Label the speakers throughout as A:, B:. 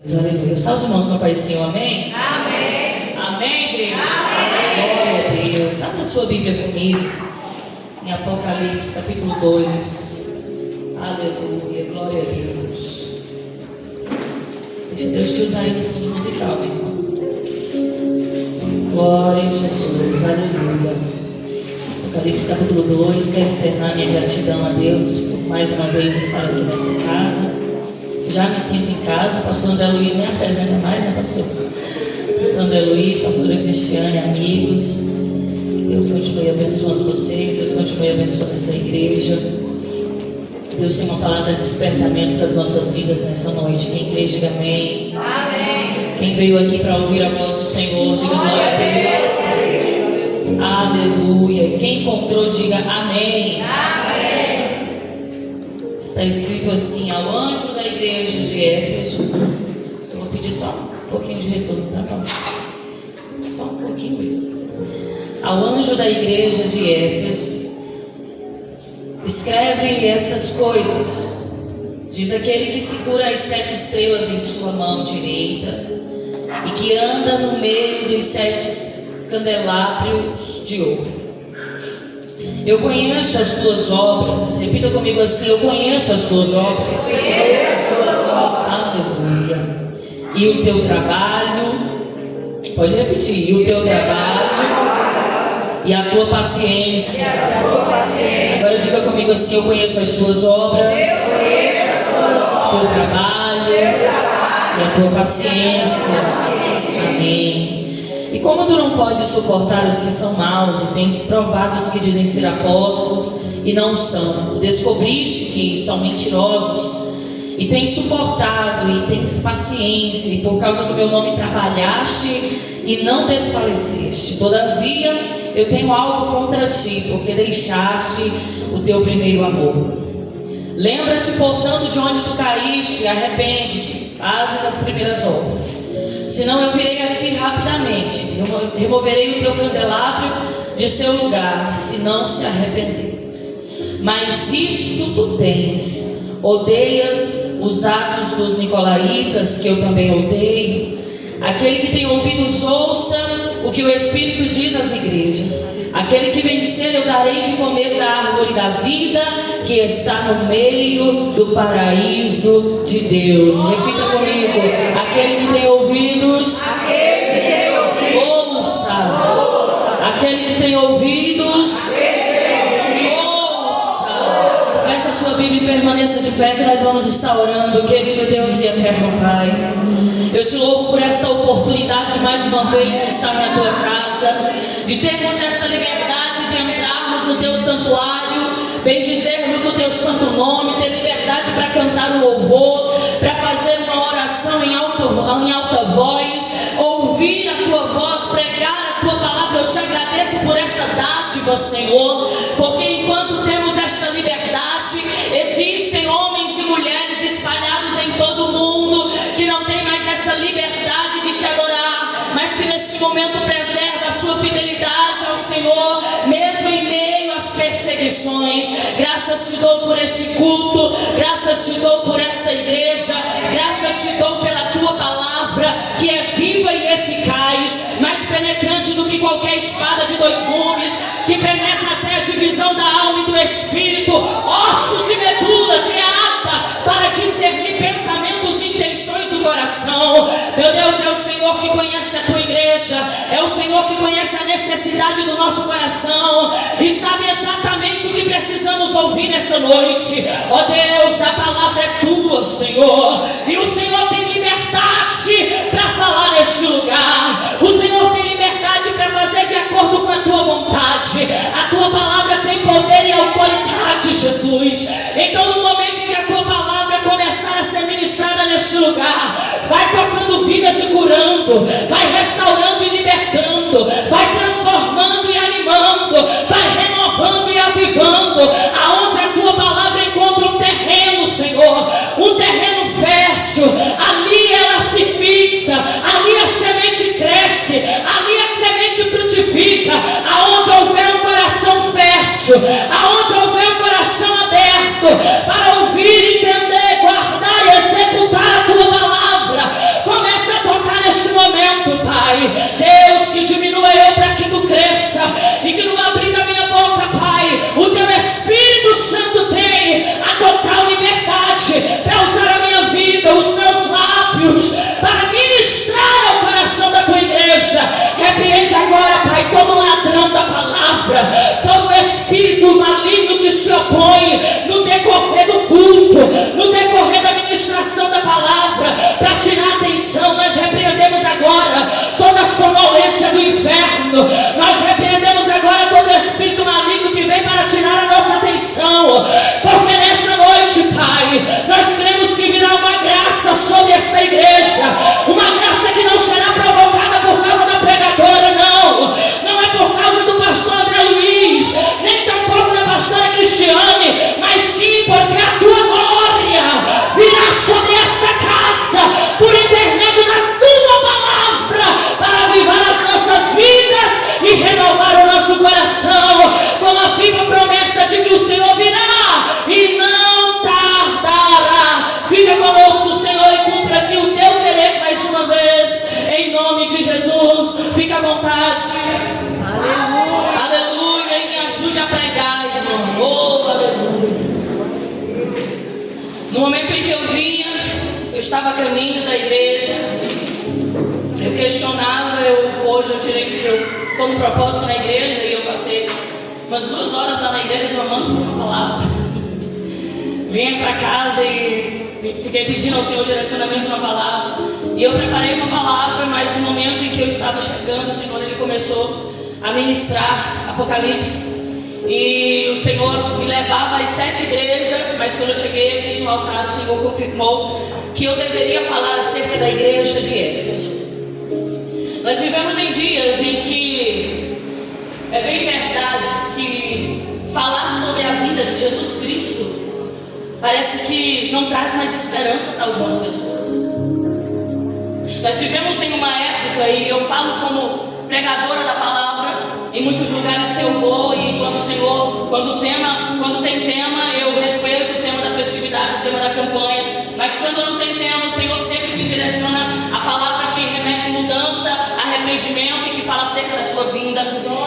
A: Aleluia. Só os irmãos com a paz do Senhor, amém?
B: Amém.
A: Amém, igreja?
B: Amém.
A: Glória a Deus. Abra a sua Bíblia comigo, em Apocalipse, capítulo 2. Aleluia, glória a Deus. Deixa Deus te usar aí no fundo musical, meu irmão. Glória a Jesus, aleluia. Apocalipse, capítulo 2. Quero externar minha gratidão a Deus por mais uma vez estar aqui nessa casa. Já me sinto em casa. Pastor André Luiz nem apresenta mais, né, pastor? Pastor André Luiz, pastora Cristiane, amigos. Deus continue abençoando vocês. Deus continue abençoando essa igreja. Deus tem uma palavra de despertamento para as nossas vidas nessa noite. Quem crê, diga amém.
B: Amém.
A: Quem veio aqui para ouvir a voz do Senhor, diga glória a Deus. Aleluia. Quem encontrou, diga amém.
B: Amém.
A: Está escrito assim: ao anjo da igreja de Éfeso. Eu vou pedir só um pouquinho de retorno, tá bom? Só um pouquinho mesmo. Ao anjo da igreja de Éfeso, escreve essas coisas. Diz aquele que segura as 7 estrelas em sua mão direita e que anda no meio dos 7 candelabros de ouro. Eu conheço as tuas obras. Repita comigo assim: eu conheço as tuas obras. Aleluia. E o teu trabalho. Pode repetir. E o teu trabalho. E a tua paciência. Agora diga comigo assim: eu conheço as tuas obras. O teu trabalho. E a tua paciência. Amém. E como tu não podes suportar os que são maus, e tens provado os que dizem ser apóstolos e não são, descobriste que são mentirosos, e tens suportado, e tens paciência, e por causa do meu nome trabalhaste e não desfaleceste. Todavia eu tenho algo contra ti, porque deixaste o teu primeiro amor. Lembra-te, portanto, de onde tu caíste, arrepende-te, fazes as primeiras obras. Senão eu virei a ti rapidamente, removerei o teu candelabro de seu lugar, se não se arrependeres. Mas isto tu tens: odeias os atos dos nicolaítas, que eu também odeio. Aquele que tem ouvidos, ouça o que o Espírito diz às igrejas. Aquele que vencer, eu darei de comer da árvore da vida, que está no meio do paraíso de Deus. Repita comigo: aquele que tem ouvidos, ouça. Aquele que tem ouvidos, ouça. Feche a sua Bíblia e permaneça de pé, que nós vamos estar orando. Querido Deus e eterno Pai, eu te louvo por esta oportunidade de mais uma vez estar na tua casa, de termos esta liberdade de entrarmos no teu santuário, bendizermos o teu santo nome, ter liberdade para cantar um louvor, para fazer uma oração em alta voz, ouvir a tua voz, pregar a tua palavra. Eu te agradeço por essa dádiva, Senhor, porque enquanto temos esta liberdade, existem homens e mulheres espalhados em todo o mundo que não têm mais essa liberdade de te adorar, mas que neste momento preserva a sua fidelidade ao Senhor, mesmo em meio às perseguições. Graças te dou por este culto, graças te dou por esta igreja, graças te dou pela tua palavra, que é viva e eficaz, mais penetrante do que qualquer espada de 2 gumes, que penetra até a divisão da alma e do espírito, ossos e medulas, e é apta para discernir pensamentos e intenções do coração. Meu Deus, é o Senhor que conhece a tua igreja, é o Senhor que conhece a necessidade do nosso coração e sabe exatamente o que precisamos ouvir nessa noite. Ó Deus, a palavra é tua, Senhor, e o Senhor tem liberdade para falar neste lugar. O Senhor tem liberdade para fazer de acordo com a tua vontade. A tua palavra tem poder e autoridade, Jesus. Então, no momento em que a tua palavra começar a ser ministrada neste lugar, vai tocando vidas e curando, vai restaurando e libertando, vai transformando e animando, vai renovando e avivando. Aonde a tua palavra encontra um terreno, Senhor, um terreno fértil, ali ela se fixa, ali a semente cresce, ali a semente frutifica. Aonde houver um coração fértil, aonde houver um coração aberto para ouvir, entender, guardar e executar a tua palavra, lábios para ministrar ao coração da tua igreja. Repreende agora, Pai, todo ladrão da palavra, todo espírito maligno que se opõe no decorrer do culto, no decorrer da ministração da palavra, para tirar a atenção. Nós repreendemos agora toda a sonolência do inferno. Nós repreendemos agora todo espírito maligno que vem para tirar a nossa atenção, porque nessa noite, Pai, nós cremos que virá uma graça sobre essa igreja, uma graça que não será provocada por causa da pregadora, não é por causa do pastor André Luiz, nem tampouco da pastora Cristiane, mas sim porque a tua glória virá sobre esta casa, por intermédio da tua palavra, para avivar as nossas vidas e renovar o nosso coração, com a viva promessa de que o Senhor virá e não tardará. Fica conosco, Senhor, e cumpra aqui o teu querer mais uma vez, em nome de Jesus. Fica à vontade. Aleluia. Aleluia. E me ajude a pregar, irmão. Oh, aleluia. No momento em que eu vinha, eu estava a caminho da igreja. Eu questionava, hoje eu estou no propósito na igreja e eu passei umas 2 horas lá na igreja clamando por uma palavra. Vinha para casa e fiquei pedindo ao Senhor direcionamento na palavra. E eu preparei uma palavra, mas no momento em que eu estava chegando, o Senhor ele começou a ministrar Apocalipse. E o Senhor me levava às 7 igrejas, mas quando eu cheguei aqui no altar, o Senhor confirmou que eu deveria falar acerca da igreja de Éfeso. Nós vivemos em dias em que é bem verdade que falar sobre a vida de Jesus Cristo parece que não traz mais esperança para algumas pessoas. Nós vivemos em uma época, e eu falo como pregadora da palavra, em muitos lugares que eu vou, e quando tem tema, eu respeito o tema da festividade, o tema da campanha, mas quando não tem tema, o Senhor sempre me direciona a palavra que remete mudança, arrependimento e que fala acerca da sua vinda.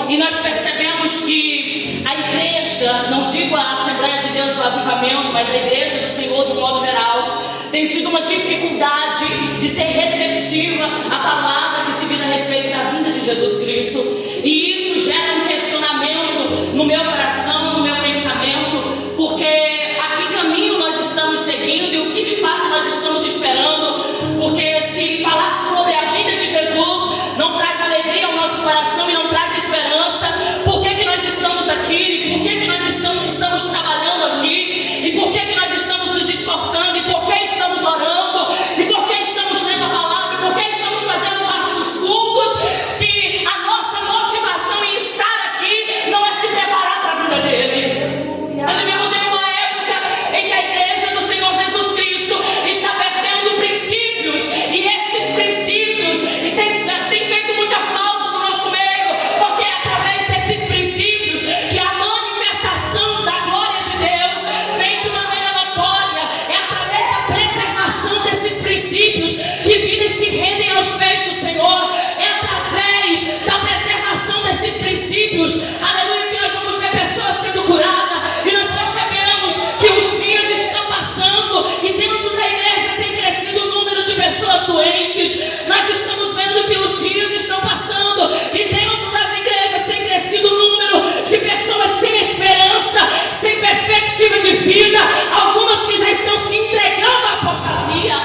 A: E nós percebemos que a igreja, não digo a Assembleia de Deus do Avivamento, mas a igreja do Senhor de um modo geral, tem tido uma dificuldade de ser receptiva à palavra que se diz a respeito da vinda de Jesus Cristo. E isso gera um questionamento no meu coração, no meu pensamento, porque a que caminho nós estamos seguindo e o que de fato nós estamos esperando. Porque se falar sobre a vida de Jesus não traz alegria ao nosso coração e não traz esperança, por que nós estamos aqui? E por que nós estamos trabalhando aqui? E por que nós estamos nos esforçando? E por que estamos orando? E por que estamos lendo a palavra? E por que estamos fazendo parte dos cultos? Se a nossa motivação em estar aqui não é se preparar para a vida dele. Nós vivemos em uma época em que a igreja do Senhor Jesus Cristo está perdendo princípios, e estes princípios tem feito muita falta no nosso meio, porque é através desses princípios que a manifestação da glória de Deus vem de maneira notória. É através da preservação desses princípios que vidas se rendem aos pés do Senhor. É através da preservação desses princípios, aleluia, que nós vamos ver pessoas sendo curadas. E nós percebemos que os dias estão passando e dentro da igreja tem crescido o número de pessoas doentes. Nós estamos vendo que os dias estão passando e dentro das igrejas tem crescido o número de pessoas sem esperança, sem perspectiva de vida, algumas que já estão se entregando à apostasia.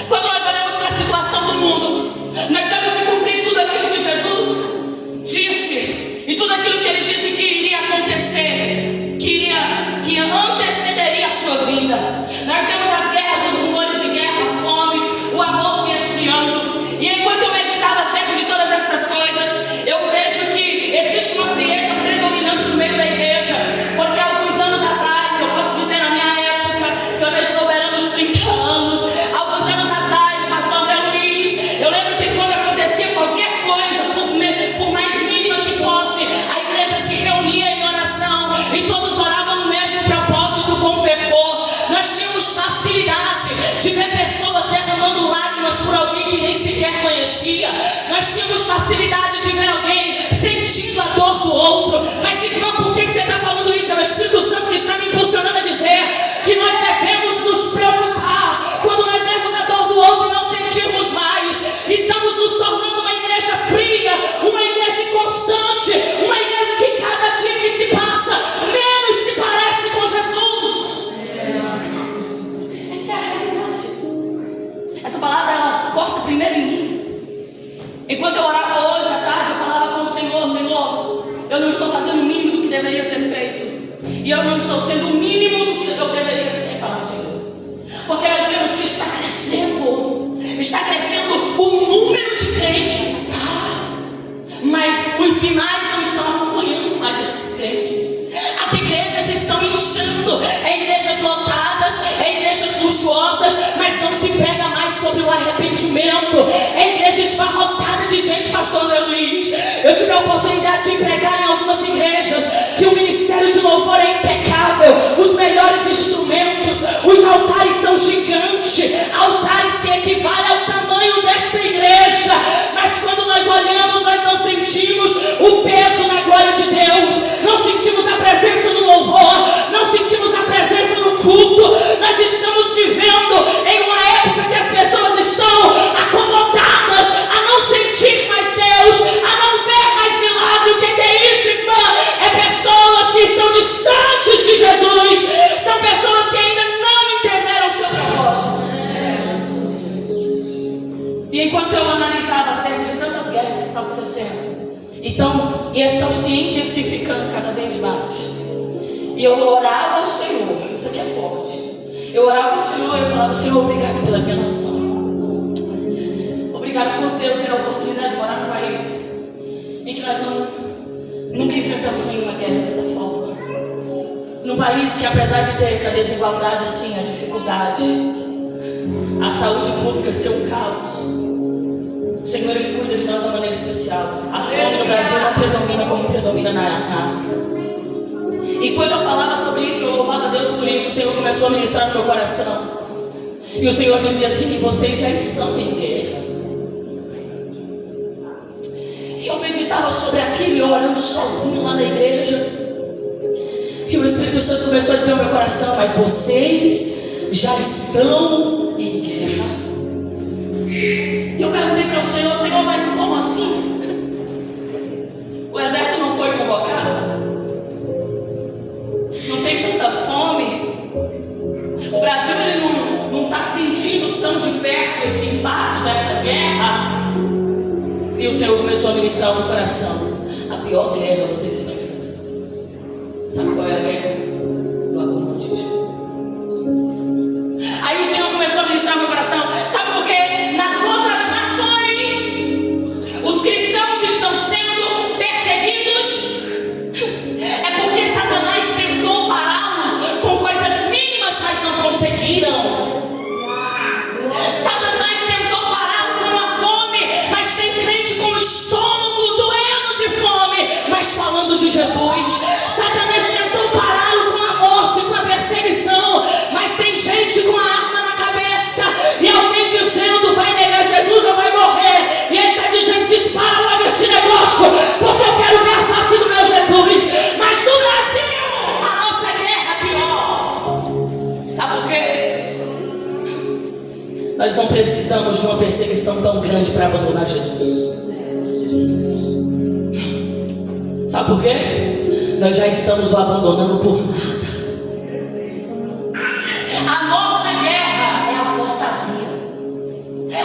A: Quando nós olhamos para a situação do mundo, nós vemos se cumprir tudo aquilo que Jesus disse e tudo aquilo que ele disse que iria acontecer, que antecederia a sua vinda. Nós vemos as guerras, os rumores de guerra, a fome, o amor se esfriando. E enquanto eu meditava acerca de todas estas coisas, eu vejo que existe uma frieza predominante no meio da igreja, porque alguns anos atrás, eu posso dizer na minha época, que eu já estou beirando os 30 anos, alguns anos atrás, pastor André Luiz, eu lembro que quando acontecia qualquer coisa, por mais mínima que fosse, a igreja se reunia em oração e todos oravam no mesmo propósito, com fervor. Nós tínhamos facilidade de ver pessoas derramando lágrimas por alguém que nem sequer conhecia. Nós tínhamos facilidade de ver alguém sentindo a dor do outro. Mas irmão, por que você está falando isso? É o Espírito Santo que está me impulsionando a dizer que nós devemos nos preocupar quando nós vemos primeiro em mim. Enquanto eu orava hoje à tarde, eu falava com o Senhor: Senhor, eu não estou fazendo o mínimo do que deveria ser feito. E eu não estou sendo o mínimo do que eu deveria ser para o Senhor. Porque nós vemos que está crescendo o número de crentes, mas os sinais não estão acompanhando mais esses crentes. As igrejas estão inchando, igrejas lotadas, igrejas luxuosas, mas não se prega mais sobre o arrependimento. Igrejas esbarrotadas de gente, pastor André Luiz. Eu tive a oportunidade de pregar em algumas igrejas que o ministério de louvor é impecável, os melhores instrumentos, os altares são gigantes, altares que equivalem ao tamanho desta igreja, mas quando nós olhamos, nós não sentimos o peso na glória de Deus, não sentimos a presença no louvor, não sentimos a presença no culto. Nós estamos vivendo em uma época que as pessoas estão acomodadas a não sentir mais Deus, a não ver mais milagre. O que é isso, irmã? É pessoas que estão distantes de Jesus, são pessoas que ainda não entenderam o seu propósito. E enquanto eu analisava acerca de tantas guerras que estão acontecendo, e estão se intensificando cada vez mais, e eu orava ao Senhor, isso aqui é forte, eu orava ao Senhor e eu falava: Senhor, obrigado pela minha nação, obrigado por eu ter a oportunidade de morar num país em que nós nunca enfrentamos nenhuma guerra dessa forma, num país que, apesar de ter a desigualdade, sim, a dificuldade, a saúde pública ser um caos, o Senhor, Ele cuida de nós de uma maneira especial. A fome no Brasil não predomina como predomina na África. E quando eu falava sobre isso, eu louvava a Deus por isso, o Senhor começou a ministrar no meu coração. E o Senhor dizia assim: vocês já estão em guerra. E eu meditava sobre aquilo, eu orando sozinho lá na igreja. E o Espírito Santo começou a dizer ao meu coração: mas vocês já estão em guerra. E eu perguntei para o Senhor: Senhor, mas como assim? O exército não foi convocado? Não tem tanta fome? O Brasil ele não está sentindo tão de perto esse impacto dessa guerra? E o Senhor começou a ministrar no meu coração: a pior guerra vocês estão enfrentando. Sabe qual é a guerra? Do acomodismo. Aí o Senhor começou a ministrar no meu coração: sabe por quê? Nas outras nações, os cristãos estão sendo perseguidos. É porque Satanás tentou pará-los com coisas mínimas, mas não conseguiram. Satanás tentou pará-los com a fome, mas tem crente com o estômago doendo de fome, mas falando de Jesus. Satanás tentou pará-lo com a morte, com a perseguição, mas tem gente com a arma na cabeça e alguém dizendo: vai negar Jesus ou vai morrer. E ele está dizendo: dispara logo esse negócio, porque eu quero ver a face do meu Jesus. Mas no Brasil, a nossa guerra é pior. Sabe por quê? Nós não precisamos de uma perseguição tão grande para abandonar Jesus. Sabe por quê? Nós já estamos o abandonando por nada. A nossa guerra é a apostasia.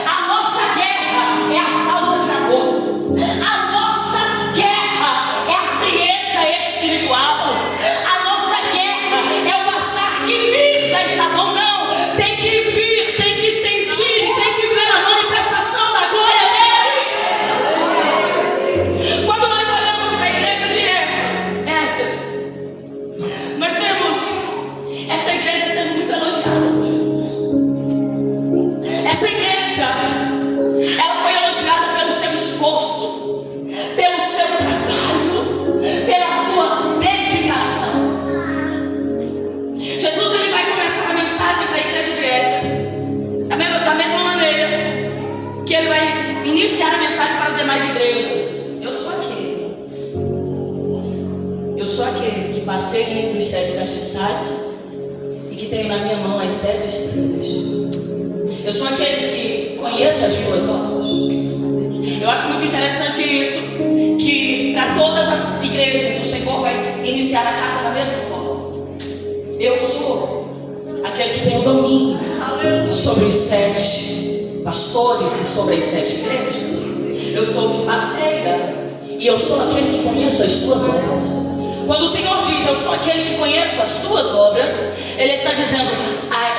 A: A nossa guerra é a falta de amor. A nossa guerra é a frieza espiritual. A nossa guerra é o achar que vir já está bom. Não, tem que vir, tem que sentir, tem que ver a manifestação da glória dele. Quando nós olhamos para a igreja de Éfeso, nós vemos essa igreja sendo muito elogiada por Jesus. Essa igreja, ela foi elogiada pelo seu esforço, pelo seu trabalho, pela sua dedicação. Jesus, ele vai começar a mensagem para a igreja de Éfeso da mesma maneira que ele vai iniciar a mensagem para as demais igrejas. Eu sou aquele que passei entre os 7 castiçais e que tenho na minha mão as 7 estrelas. Eu sou aquele que conheço as tuas obras. Eu acho muito interessante isso, que para todas as igrejas o Senhor vai iniciar a carta da mesma forma. Eu sou aquele que tem o domínio sobre os 7 pastores e sobre as 7 igrejas. Eu sou o que passeia e eu sou aquele que conheço as tuas obras. Quando o Senhor diz, eu sou aquele que conheço as tuas obras, Ele está dizendo,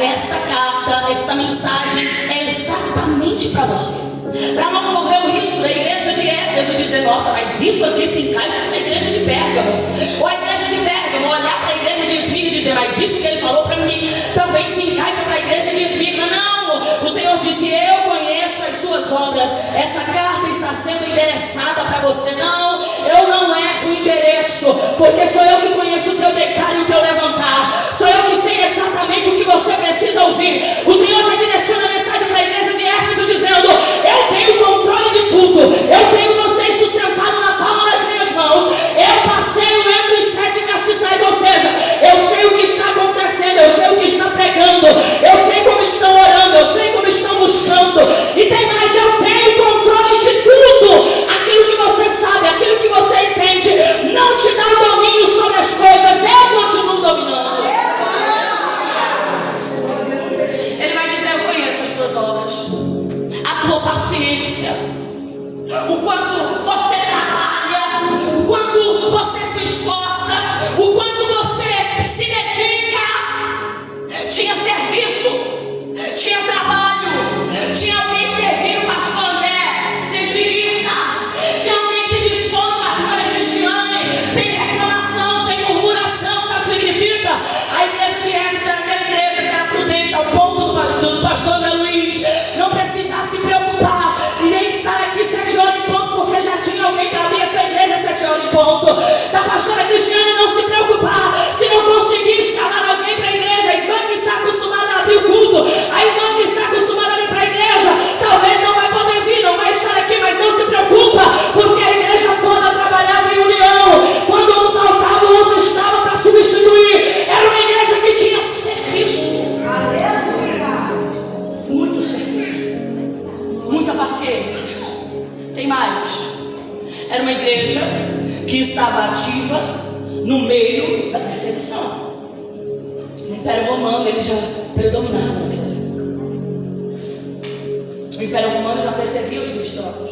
A: esta carta, esta mensagem é exatamente para você. Para não correr o risco da igreja de Éfeso dizer, nossa, mas isso aqui se encaixa na igreja de Pérgamo. Ou a igreja de Pérgamo olhar para a igreja de Esmirna e dizer, mas isso que ele falou para mim também se encaixa para a igreja de Esmirna. Não, o Senhor disse, eu conheço as suas obras. Essa carta está sendo endereçada para você. Não, eu não erro o endereço, porque sou eu que conheço o teu deitar e o teu levantar. Sou eu que sei exatamente o que você precisa ouvir. O Senhor já direciona a mensagem para a igreja de Éfeso dizendo, eu tenho controle de tudo. Eu tenho vocês sustentados na palma das minhas mãos. Eu passeio entre os 7 castiçais, ou seja, eu sei o que está acontecendo, eu sei o que está pregando, eu sei como estão orando, eu sei como estão buscando. E tem mais, eu tenho controle de tudo. Aquilo que você sabe, aquilo que você entende, não te dá o domínio sobre as coisas. Eu continuo dominando. Ele vai dizer, eu conheço as tuas obras, a tua paciência, o quanto você trabalha, o quanto você se esforça, o quanto você se dedica. Tinha serviço, tinha trabalho, tinha alguém servindo o pastor André sem preguiça, tinha alguém se dispondo a pastora Cristiane sem reclamação, sem murmuração. Sabe o que significa? A igreja de Éfeso era aquela igreja que era prudente ao ponto do pastor André Luiz não precisar se preocupar em estar aqui 7 horas em ponto, porque já tinha alguém para abrir essa igreja 7 horas em ponto. Da pastora Cristiane não se preocupar se não conseguir escalar alguém para a igreja. A irmã que está acostumada a abrir o culto, a irmã que está acostumada a ir para a igreja, talvez não vai poder vir, não vai estar aqui, mas não se preocupa, porque a igreja toda trabalhava em união. Quando um faltava, o outro estava para substituir. Era uma igreja que tinha serviço. Muito serviço, muita paciência. Tem mais, era uma igreja que estava ativa no meio da perseguição. O Império Romano, ele já predominava naquela época. O Império Romano já perseguia os cristãos,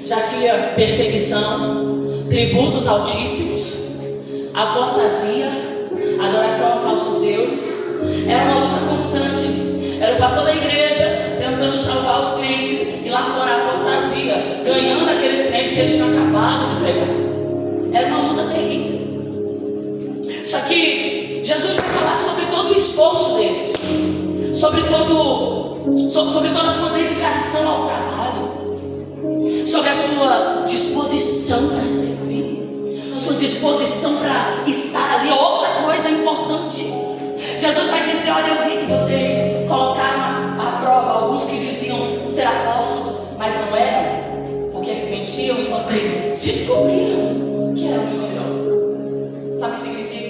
A: já tinha perseguição, tributos altíssimos, apostasia, adoração a falsos deuses. Era uma luta constante. Era o pastor da igreja tentando salvar os crentes, e lá fora a apostasia, ganhando aqueles crentes que eles tinham acabado de pregar. Era uma luta terrível. Só que Jesus vai falar sobre todo o esforço deles, sobre toda a sua dedicação ao trabalho, sobre a sua disposição para servir, sua disposição para estar ali. Outra coisa importante, Jesus vai dizer, olha, eu vi que vocês colocaram à prova alguns que diziam ser apóstolos, mas não eram, porque eles mentiam, e vocês descobriram que eram mentirosos. Sabe o que significa?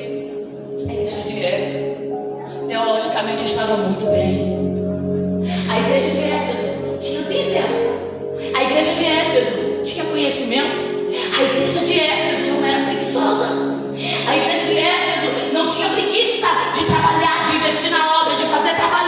A: A igreja de Éfeso teologicamente estava muito bem. A igreja de Éfeso tinha Bíblia. A igreja de Éfeso tinha conhecimento. A igreja de Éfeso não era preguiçosa. A igreja de Éfeso não tinha preguiça de trabalhar, de investir na obra, de fazer trabalho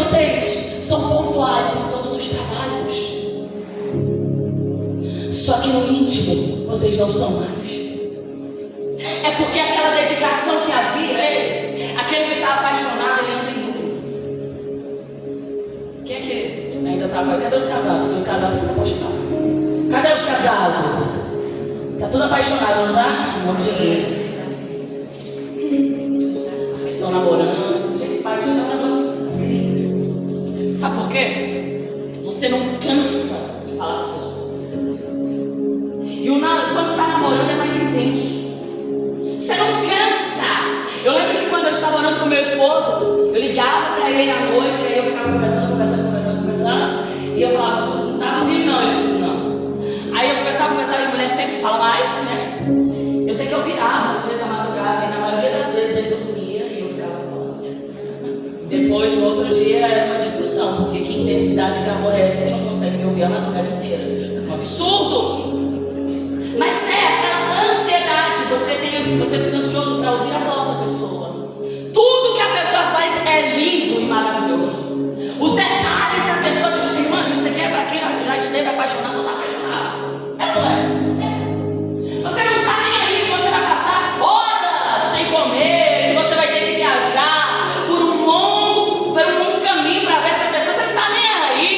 A: vocês são pontuais em todos os trabalhos. Só que no íntimo, vocês não são mais. É porque aquela dedicação que havia, aquele que está apaixonado, ele anda em dúvidas. Quem é que ainda está apaixonado? Cadê os casados? Porque os casados estão apaixonados. Cadê os casados? Está tudo apaixonado, não tá? Em nome de Jesus. Os que estão namorando, gente, paixão é um negócio incrível. Sabe por quê? Você não cansa de falar com a pessoa. E quando está namorando é mais intenso. Você não cansa. Eu lembro que quando eu estava orando com meu esposo, eu ligava para ele à noite, aí eu ficava conversando. E eu falava, não tá dormindo não? Ele, não. Aí eu começava e a mulher sempre fala mais, né? Eu sei que eu virava, às vezes, a madrugada, e na maioria das vezes ele dormia e eu ficava falando. Depois, no outro dia, era uma discussão, porque que intensidade de amor é essa que não consegue me ouvir a madrugada inteira? É um absurdo! Mas é aquela ansiedade, você fica ansioso para ouvir a voz da pessoa. Tudo que a pessoa faz é lindo e maravilhoso. Os detalhes da pessoa te estimam, você quer para quem já esteve apaixonado ou está apaixonado. É, não é? Você não está nem aí se você vai passar horas sem comer, se você vai ter que viajar por um longo caminho para ver essa pessoa, você não está nem aí.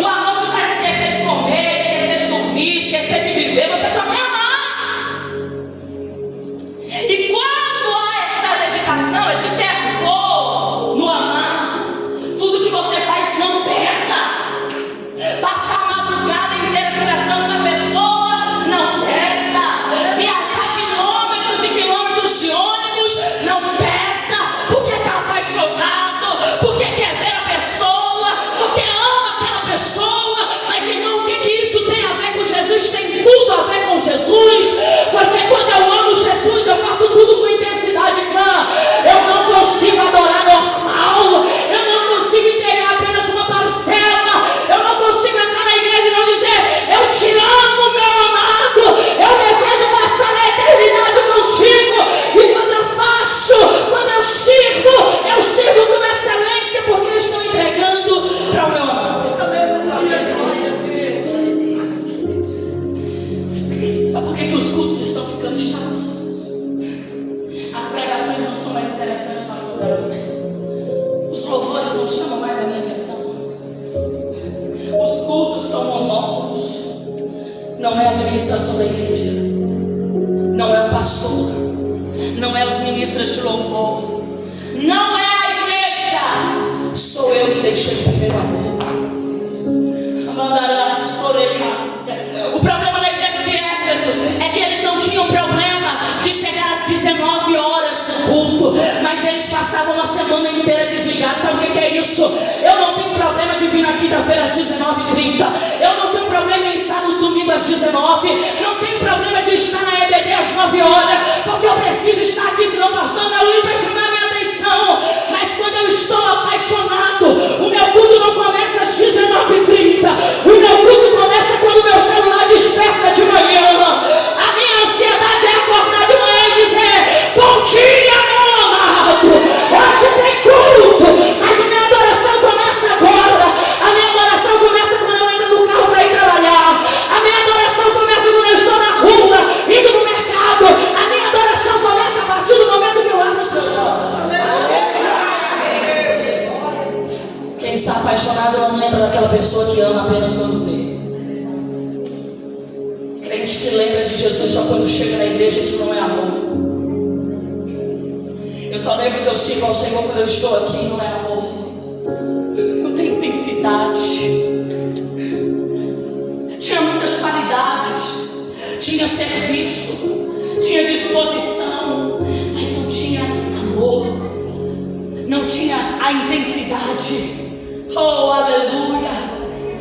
A: O amor te faz esquecer de comer, esquecer de dormir, esquecer de viver, você só quer amar. E quando há essa dedicação, esse fervor no amar, tudo que você faz não pesa. Passar a madrugada inteira conversando com a pessoa não pesa. Viajar quilômetros e quilômetros de ônibus não pesa. Porque está apaixonado, porque quer ver a pessoa, porque ama aquela pessoa. Mas irmão, o que isso tem a ver com Jesus? Tem tudo a ver com Jesus. Porque quando eu amo Jesus, eu faço tudo com intensidade, irmã. Eu não consigo adorar normal. Eu não consigo entregar apenas uma parcela. Eu não consigo entrar na igreja e não dizer: eu te amo, meu amado. Eu desejo passar a eternidade contigo. E quando eu faço, quando eu sirvo com excelência, porque eu estou entregando para o meu amado. Sabe por que os cultos estão ficando chatos? As pregações não são mais interessantes, pastor Garoto. Os louvores não chamam mais a minha atenção. Os cultos são monótonos. Não é a administração da igreja, não é o pastor, não é os ministros de louvor, não é a igreja. Sou eu que deixei o primeiro amor. O problema da igreja de Éfeso é que eles não tinham problema de chegar às 19 horas no culto, mas eles passavam uma semana inteira desligados. Sabe o que é isso? Eu não tenho problema de vir na quinta-feira às 19h30. Eu não tenho problema em estar no domingo às 19. Não tenho problema de estar na EBD às 9 horas, porque eu preciso estar aqui, senão o pastor Ana Luiz vai chamar a minha atenção. Mas quando eu estou apaixonado, o meu culto não começa às 19h30. O meu culto começa quando o meu celular desperta de manhã. A minha ansiedade é acordar de manhã e dizer: bom dia, meu amado. Hoje tem culto, mas a minha adoração começa agora. A minha adoração começa quando eu entro no carro para ir trabalhar. A minha adoração começa quando eu estou na rua, indo no mercado. A minha adoração começa a partir do momento que eu abro os meus olhos. Quem está apaixonado não lembra daquela pessoa que ama apenas quando vê. Crente que lembra de Jesus só quando chega na igreja, isso não é amor. Eu só lembro que eu sirvo ao Senhor quando eu estou aqui, não é amor. Não tem intensidade. Tinha muitas qualidades, tinha serviço, tinha disposição, mas não tinha amor, não tinha a intensidade. Oh, aleluia!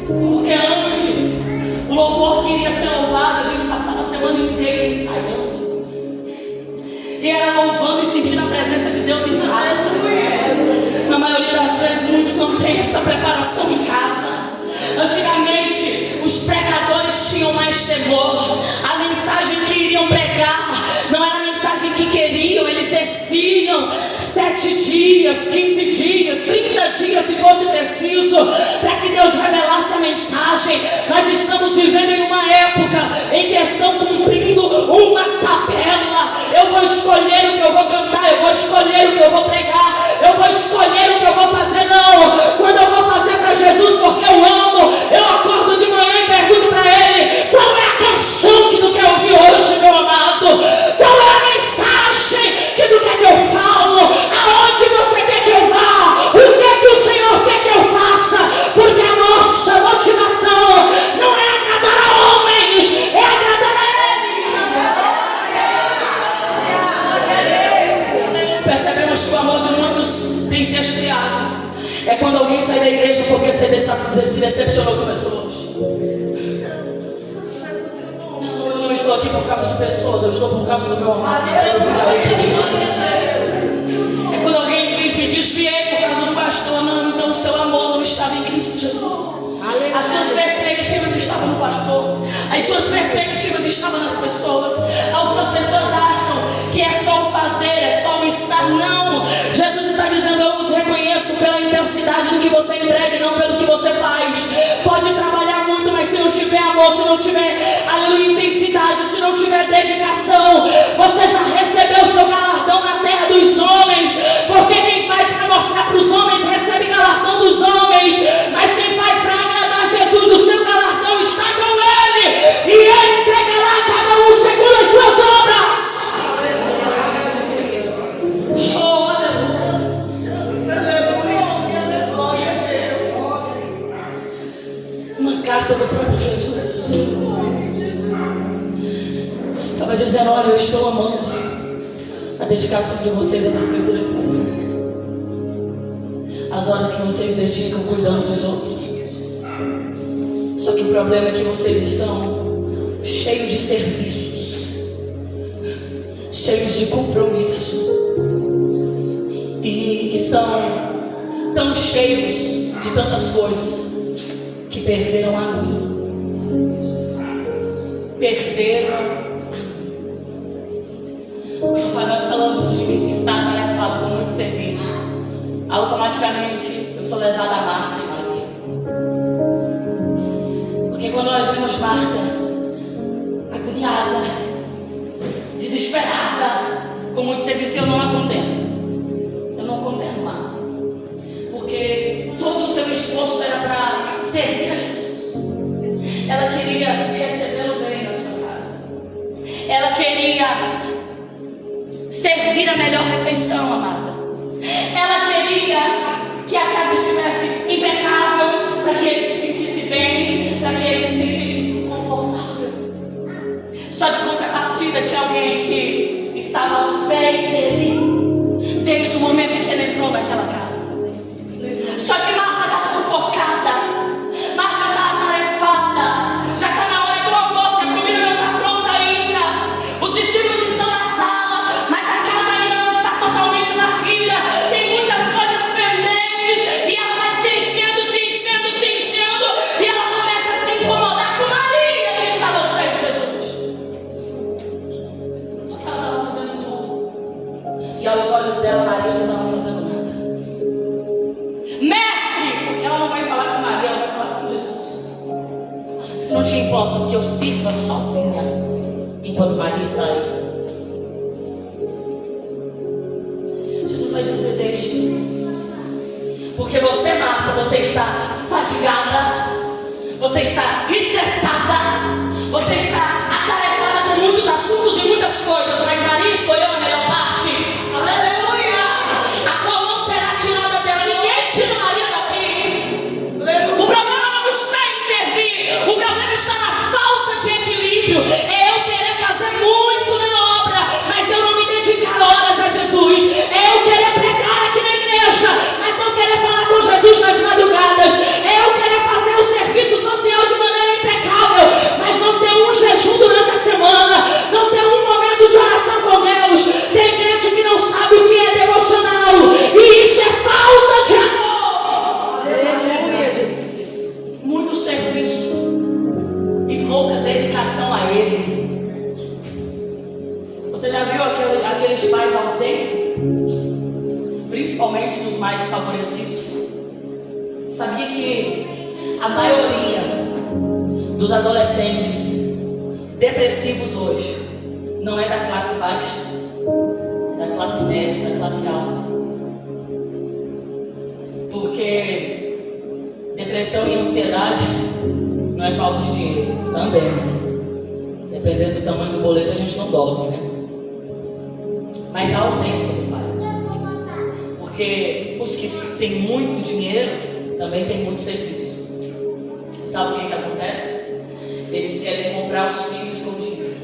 A: Porque antes o louvor queria ser louvado, a gente passava a semana inteira ensaiando, e era louvando e sentindo a presença de Deus em casa. Na maioria das vezes muitos não têm essa preparação em casa. Antigamente os pregadores tinham mais temor. A mensagem que iriam pregar não era a mensagem que queriam. Eles desciam 7 dias, 15 dias, 30 dias se fosse preciso preciso para que Deus revelasse a mensagem. Nós estamos vivendo em uma época em que estão cumprindo uma tabela. Eu vou escolher o que eu vou cantar, eu vou escolher o que eu vou pregar, eu vou escolher o que eu vou fazer. Não, quando eu vou fazer para Jesus porque eu amo, eu acordo de manhã e pergunto para Ele: qual é a canção que tu quer ouvir hoje, meu amado? Qual é a mensagem que tu quer que eu falo? Aonde você quer que eu vá? O que é que o Senhor quer que eu faça? Porque a nossa motivação não é agradar a homens, é agradar a Ele. Percebemos que o amor de muitos tem se esfriado. É quando alguém sai da igreja porque se decepcionou com pessoas. Eu não estou aqui por causa de pessoas, eu estou por causa do meu amor. É quando alguém me desviei por causa do pastor. Não, então o seu amor não estava em Cristo Jesus. As suas perspectivas estavam no pastor. As suas perspectivas estavam nas pessoas. Algumas pessoas acham que é só o fazer, é só o estar. Não, Jesus está dizendo: eu os reconheço pela intensidade do que você entrega e não pelo que você faz. Pode trabalhar muito, mas se não tiver amor, se não tiver, aleluia, intensidade, se não tiver dedicação, você já recebeu o seu galardão na terra dos homens. Porque quem faz para mostrar para os homens recebe galardão dos homens, mas quem faz para agradar Jesus, o seu galardão está com Ele, e Ele entregará a cada um segundo as suas obras. Oh, uma carta do próprio Jesus. Ele estava dizendo: olha, eu estou amando a dedicação de vocês às Escrituras Sagradas, as horas que vocês dedicam cuidando dos outros. Só que o problema é que vocês estão cheios de serviços, cheios de compromisso, e estão tão cheios de tantas coisas que perderam a mim. Perderam. Quando nós falamos de estar atarefado com muito serviço, automaticamente eu sou levada a Marta e Maria. Porque quando nós vimos Marta agoniada, desesperada com muito serviço, eu não a condeno. Eu não condeno Marta, porque todo o seu esforço era para servir a Jesus. Ela queria recebê-lo bem na sua casa. Ela queria servir a melhor refeição, amada. Ela queria que a casa estivesse impecável, para que ele se sentisse bem, para que ele se sentisse confortável. Só de contrapartida tinha alguém que estava aos pés dele desde o momento em que ele entrou naquela casa. Só que Marta está sufocada, Marta está atarefada, já está na hora do almoço, a comida não está pronta ainda, os discípulos estão na sala, mas a casa ainda não está totalmente varrida, tem muitas coisas pendentes, e ela vai se enchendo, e ela começa a se incomodar com Maria, que estava aos pés de Jesus, porque ela estava fazendo tudo, e aos olhos dela Maria não estava fazendo nada. Mestre, porque ela não vai falar com Maria, ela vai falar com Jesus. Tu não te importas que eu sirva sozinha enquanto Maria está aí? Jesus vai dizer: deixe. Porque você, Marta, você está fatigada, você está estressada, você está atarefada com muitos assuntos e muitas coisas, mas Maria escolheu a melhor parte. Aleluia! A qual não será tirada dela. Ninguém tira Maria daqui. O problema não está em servir, o problema está na falta de equilíbrio. É eu querer fazer muito na obra, mas eu não me dedicar horas a Jesus. É eu querer pregar aqui na igreja, mas não querer falar com Jesus nas madrugadas. É eu querer fazer o serviço social de maneira impecável, mas não ter um jejum durante a semana, não ter um momento de oração com Deus. Tem crente que não sabe o que é devocional, e isso é falta de amor. Aleluia, Jesus. Muito serviço e pouca dedicação a Ele. Você já viu aqueles pais ausentes? Principalmente os mais favorecidos. Sabia que a maioria dos adolescentes depressivos hoje não é da classe baixa, é da classe média, da classe alta? Porque depressão e ansiedade não é falta de dinheiro, também, né? Dependendo do tamanho do boleto, a gente não dorme, né? Mas a ausência do pai. Porque os que têm muito dinheiro também têm muito serviço. Sabe o que acontece? Eles querem comprar os filhos com dinheiro.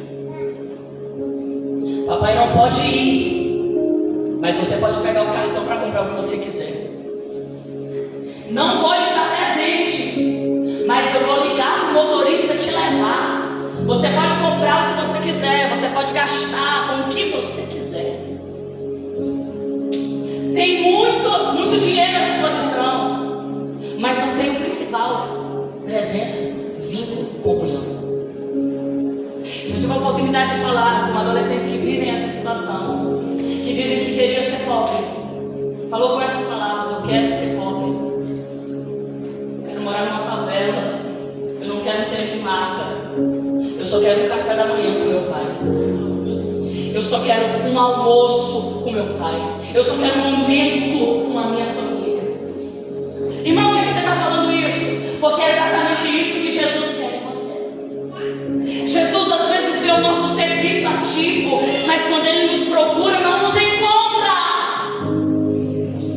A: Papai não pode ir, mas você pode pegar o cartão para comprar o que você quiser. Não vou estar presente, mas eu vou ligar para o motorista te levar. Você pode comprar o que você quiser, você pode gastar com o que você quiser. Tem muito dinheiro à disposição, mas não tem o principal: presença, vínculo, comunhão. Eu tive a oportunidade de falar com adolescentes que vivem essa situação, que dizem que queriam ser pobre. Falou com essas palavras: eu quero ser pobre, eu quero morar numa favela, eu não quero um tempo de marca, eu só quero um café da manhã com meu pai, eu só quero um almoço com meu pai, eu só quero um momento com a minha família. Irmão, por que você está falando isso? Porque é exatamente isso que Jesus quer de você. Jesus às vezes vê o nosso serviço ativo, mas quando Ele nos procura, não nos encontra.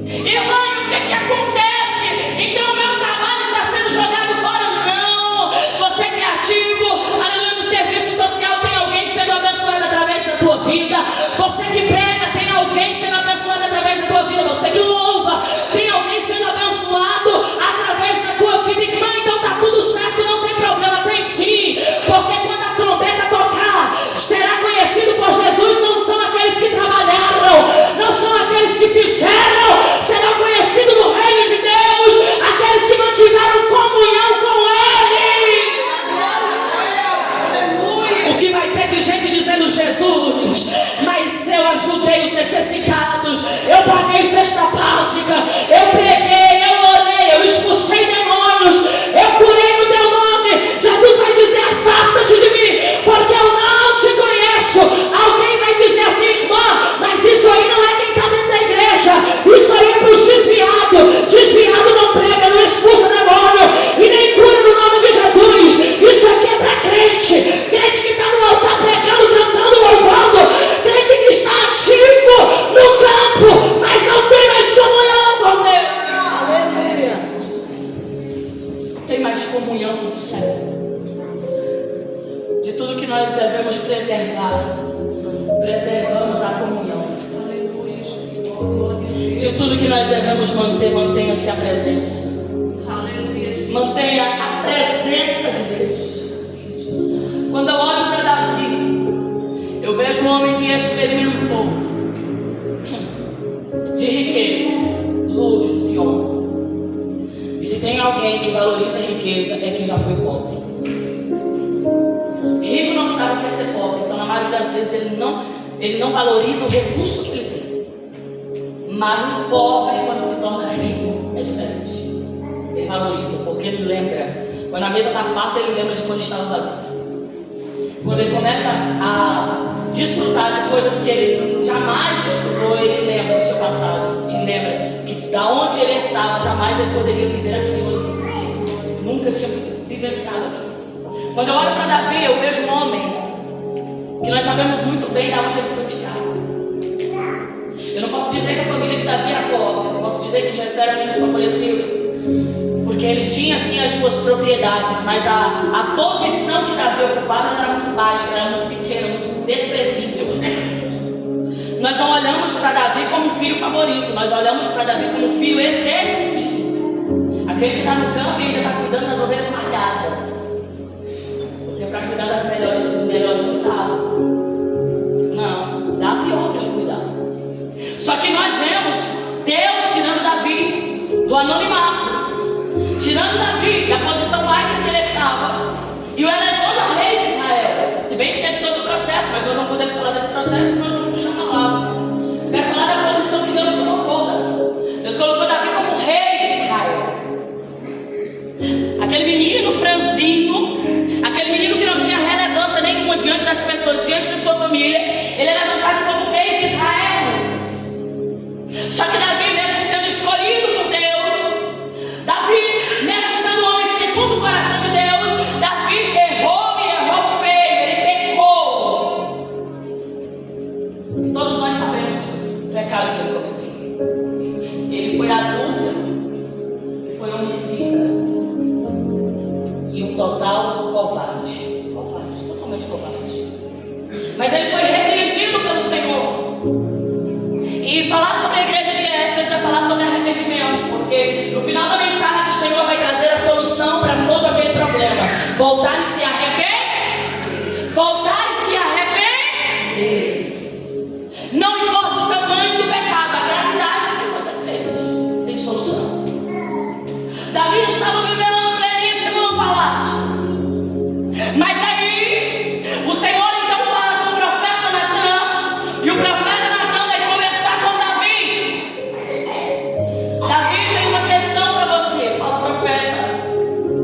A: Irmão, o que acontece? Então o meu trabalho está sendo jogado fora? Não. Você que é ativo, aleluia, no serviço social, tem alguém sendo abençoado através da tua vida. Você que prega, tem alguém sendo abençoado através da tua vida. Você que louva, tem alguém sendo abençoado através da tua vida. Irmã, então tá tudo certo, não tem problema, tem sim. Porque quando a trombeta tocar, será conhecido por Jesus. Não são aqueles que trabalharam, não são aqueles que fizeram, serão conhecidos no reino de Deus aqueles que mantiveram comunhão com Ele. O que vai ter de gente dizendo: Jesus, mas eu ajudei os necessitados, eu paguei cesta básica, eu preguei, eu orei, eu expulsei demônios, eu curei no teu nome. Jesus vai dizer: afasta-te de mim, porque eu não te conheço. Alguém vai dizer assim: irmã, mas isso aí não é quem está dentro da igreja, isso aí é para os desviados. Desviado não prega, não expulsa demônio e nem cura no nome de Jesus. Isso aqui é para crente, crente que está no altar pregando, cantando, louvando, crente que está ativo no campo, mas não tem mais comunhão com Deus. Aleluia. Tem mais comunhão com o céu. De tudo que nós devemos preservar, preservamos a comunhão. De tudo que nós devemos manter, mantenha-se a presença. Mantenha a presença de Deus. Quando eu olho para Davi, eu vejo um homem que experimentou de riquezas, luxos e honra. E se tem alguém que valoriza a riqueza, é quem já foi pobre. Rico não sabe o que é ser pobre, então na maioria das vezes ele não valoriza o recurso que ele tem. Mas um pobre, quando se torna rico, é diferente. Ele valoriza, porque ele lembra. Quando a mesa está farta, ele lembra de quando estava vazia. Quando ele começa a desfrutar de coisas que ele jamais desfrutou, ele lembra do seu passado. Ele lembra que da onde ele estava, jamais ele poderia viver aquilo ali. Nunca tinha vivenciado aquilo. Quando eu olho para Davi, eu vejo um homem que nós sabemos muito bem de onde ele foi tirado. Eu não posso dizer que a família de Davi era pobre, eu não posso dizer que Jessé era menos favorecido, porque ele tinha sim as suas propriedades, mas a posição que Davi ocupava não era muito baixa, era muito pequena, muito desprezível. Nós não olhamos para Davi como um filho favorito, nós olhamos para Davi como um filho esquecido, aquele que está no campo e ainda está cuidando das ovelhas malhadas. Porque para cuidar das melhores não dá. Não, dá pior que ele cuidar. Só que nós vemos Deus tirando Davi do anonimato, tirando Davi da posição baixa que ele estava e o elevando a rei de Israel. Se bem que teve todo o processo, mas nós não podemos falar desse processo porque nós não fugir da palavra. Eu quero falar da posição que Deus colocou Davi. Deus colocou Davi como rei de Israel. Voltar e se arrepender. Voltar e se arrepender. Não importa o tamanho do pecado, a gravidade do que você fez, tem solução. Davi estava vivendo pleníssimo no palácio. Mas aí, o Senhor então fala com o profeta Natan. E o profeta Natan vai conversar com Davi. Davi tem uma questão para você. Fala, profeta.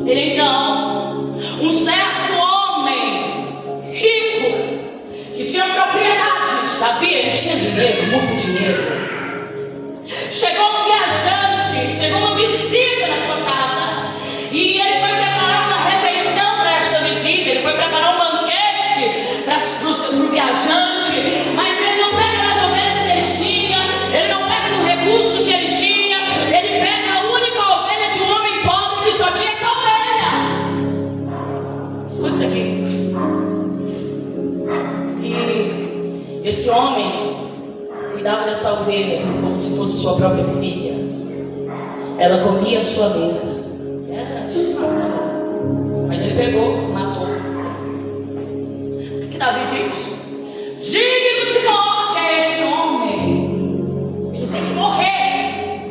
A: Ele então, um certo homem rico, que tinha propriedades. Davi, ele tinha dinheiro, muito dinheiro. Chegou um viajante, chegou uma visita na sua casa. E ele foi preparar uma refeição para esta visita. Ele foi preparar um banquete para o viajante. Mas ele não pega nas ovelhas que ele tinha. Ele não pega no recurso que ele tinha. Ele pega a única ovelha de um homem pobre que só tinha essa ovelha. Escuta isso aqui. E esse homem cuidava dessa ovelha como se fosse sua própria filha. Ela comia a sua mesa. Era de estimação. Mas ele pegou, matou. O que Davi diz? Digno de morte é esse homem. Ele tem que morrer.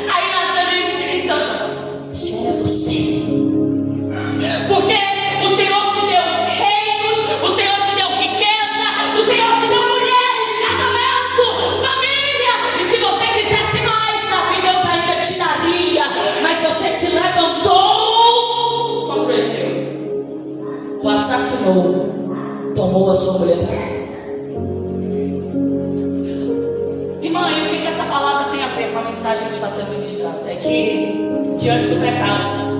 A: Aí Natan disse: então, Senhor, é você. Porque o Senhor te deu reinos, o Senhor te deu riqueza, o Senhor te deu mulheres, casamento, família. E se você quisesse mais, Davi, Deus ainda te daria. Mas você se levantou contra ele, o assassinou, tomou a sua mulher para si. Irmã, e o que essa palavra tem a ver com a mensagem que está sendo ministrada? É que diante do pecado,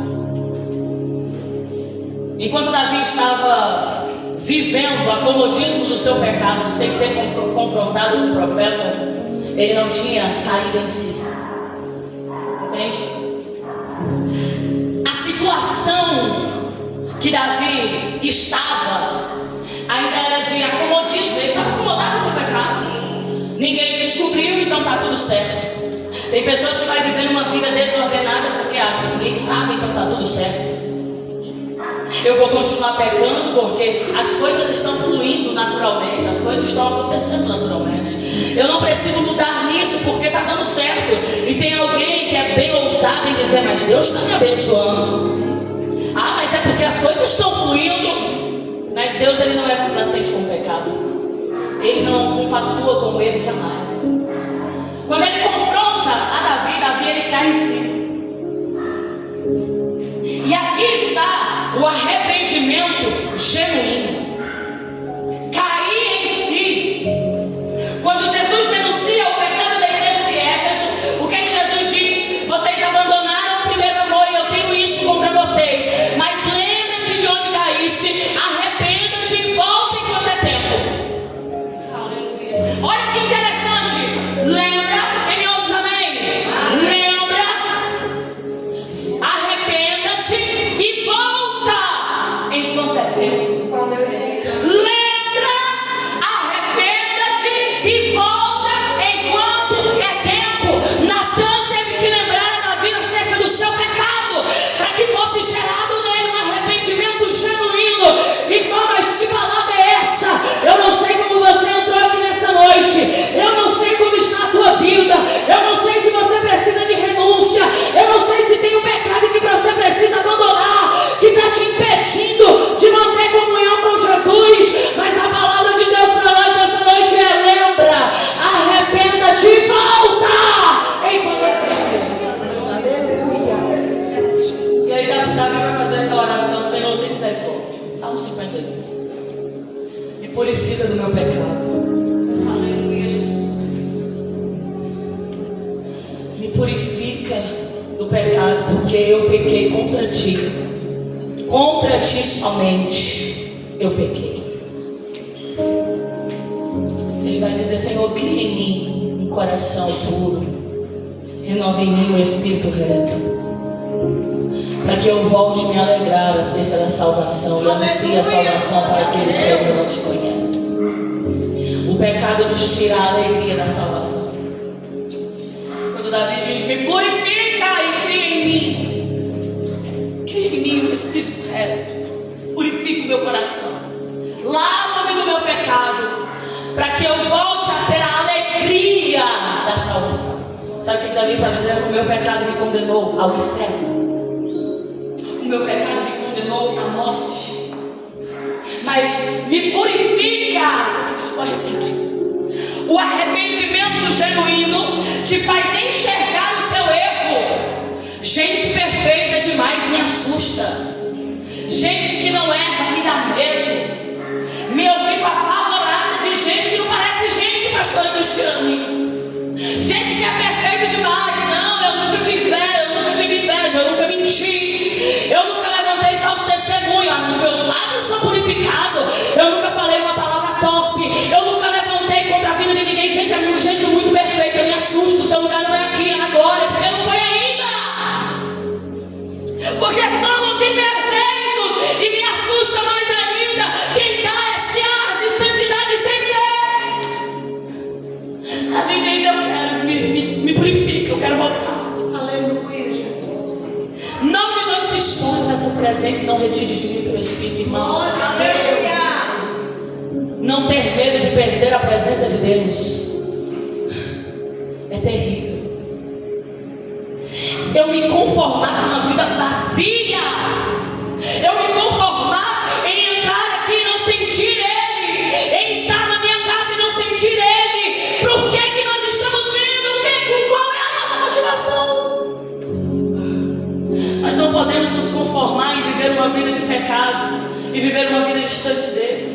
A: enquanto Davi estava vivendo o acomodismo do seu pecado, sem ser confrontado com o profeta, ele não tinha caído em si. Entende? A situação que Davi estava ainda era de acomodismo. Ele estava acomodado com o pecado. Ninguém descobriu, então está tudo certo. Tem pessoas que vai vivendo uma vida desordenada porque acham que ninguém sabe, então está tudo certo. Eu vou continuar pecando porque as coisas estão fluindo naturalmente, as coisas estão acontecendo naturalmente. Eu não preciso mudar nisso porque está dando certo. E tem alguém que é bem ousado em dizer: mas Deus está me abençoando. Ah, mas é porque as coisas estão fluindo. Mas Deus, ele não é complacente com o pecado. Ele não compactua com ele jamais. Quando ele confronta a Davi, ele cai em si. E aqui está o arrependimento genuíno. Cair em si. Quando Jesus denuncia o pecado da igreja de Éfeso, o que é que Jesus diz? Vocês abandonaram o primeiro amor e eu tenho isso contra vocês. Mas lembra-te de onde caíste, arrependa-te e volta enquanto é tempo. Olha que interessante. Lembra, quem me ouve, amém? Lembra, arrependa-te e volta enquanto é tempo. Lembra, arrependa-te e volta enquanto é tempo. Natan teve que lembrar a Davi acerca do seu pecado, para que fosse gerado nele um arrependimento genuíno. Irmã, mas que palavra é essa? Eu não sei como você entrou aqui nessa noite. Eu não sei como está a tua vida. Eu não sei se você precisa de renúncia. Eu não sei se tem um pecado que você precisa abandonar, que está te impedindo de manter comunhão com Jesus. Mas a palavra de Deus para nós nessa noite é: lembra, arrependa-te e volta enquanto é tempo. E aí Davi vai fazer aquela oração: Senhor, tem misericórdia. Salmo 51. Me purifica do meu pecado.
B: Aleluia, Jesus.
A: Me purifica do pecado, porque eu pequei contra ti. Contra ti somente eu pequei. Ele vai dizer: Senhor, cria em mim um coração puro, renova em mim um espírito reto, para que eu volte a me alegrar acerca da salvação e anuncie a salvação para aqueles que ainda não te conhecem. O pecado nos tira a alegria da salvação. Quando Davi diz: me purifica e cria em mim um espírito Sabe o que Davi está dizendo? O meu pecado me condenou ao inferno. O meu pecado me condenou à morte. Mas me purifica, porque eu estou arrependido. O arrependimento genuíno te faz enxergar o seu erro. Gente perfeita demais me assusta. Gente que não erra me dá medo. Eu fico apavorada de gente que não parece gente, pastor Cristiane. Gente que é perfeito demais. Não, eu nunca tive inveja, eu nunca menti. Eu nunca levantei falso testemunho. Os meus lábios são purificados. Eu nunca falei uma palavra torpe. Eu nunca levantei contra a vida de ninguém. Gente muito perfeita, me assusta. O seu lugar não é aqui, é agora, porque não foi ainda. Porque somos imperfeitos. E me assusta mais ainda quem dá esse ar de santidade sem ter. A gente diz, eu quero, me purifica, eu quero voltar.
B: Aleluia, Jesus.
A: Não me lance história na tua presença e não retire de mim teu Espírito, irmão.
B: Aleluia.
A: Não ter medo de perder a presença de Deus é terrível. Eu me conformar com uma vida vazia, eu me conformar em entrar aqui e não sentir Ele, em estar na minha casa e não sentir Ele. Por que nós estamos vindo? Qual é a nossa motivação? Nós não podemos nos conformar em viver uma vida de pecado e viver uma vida distante dele.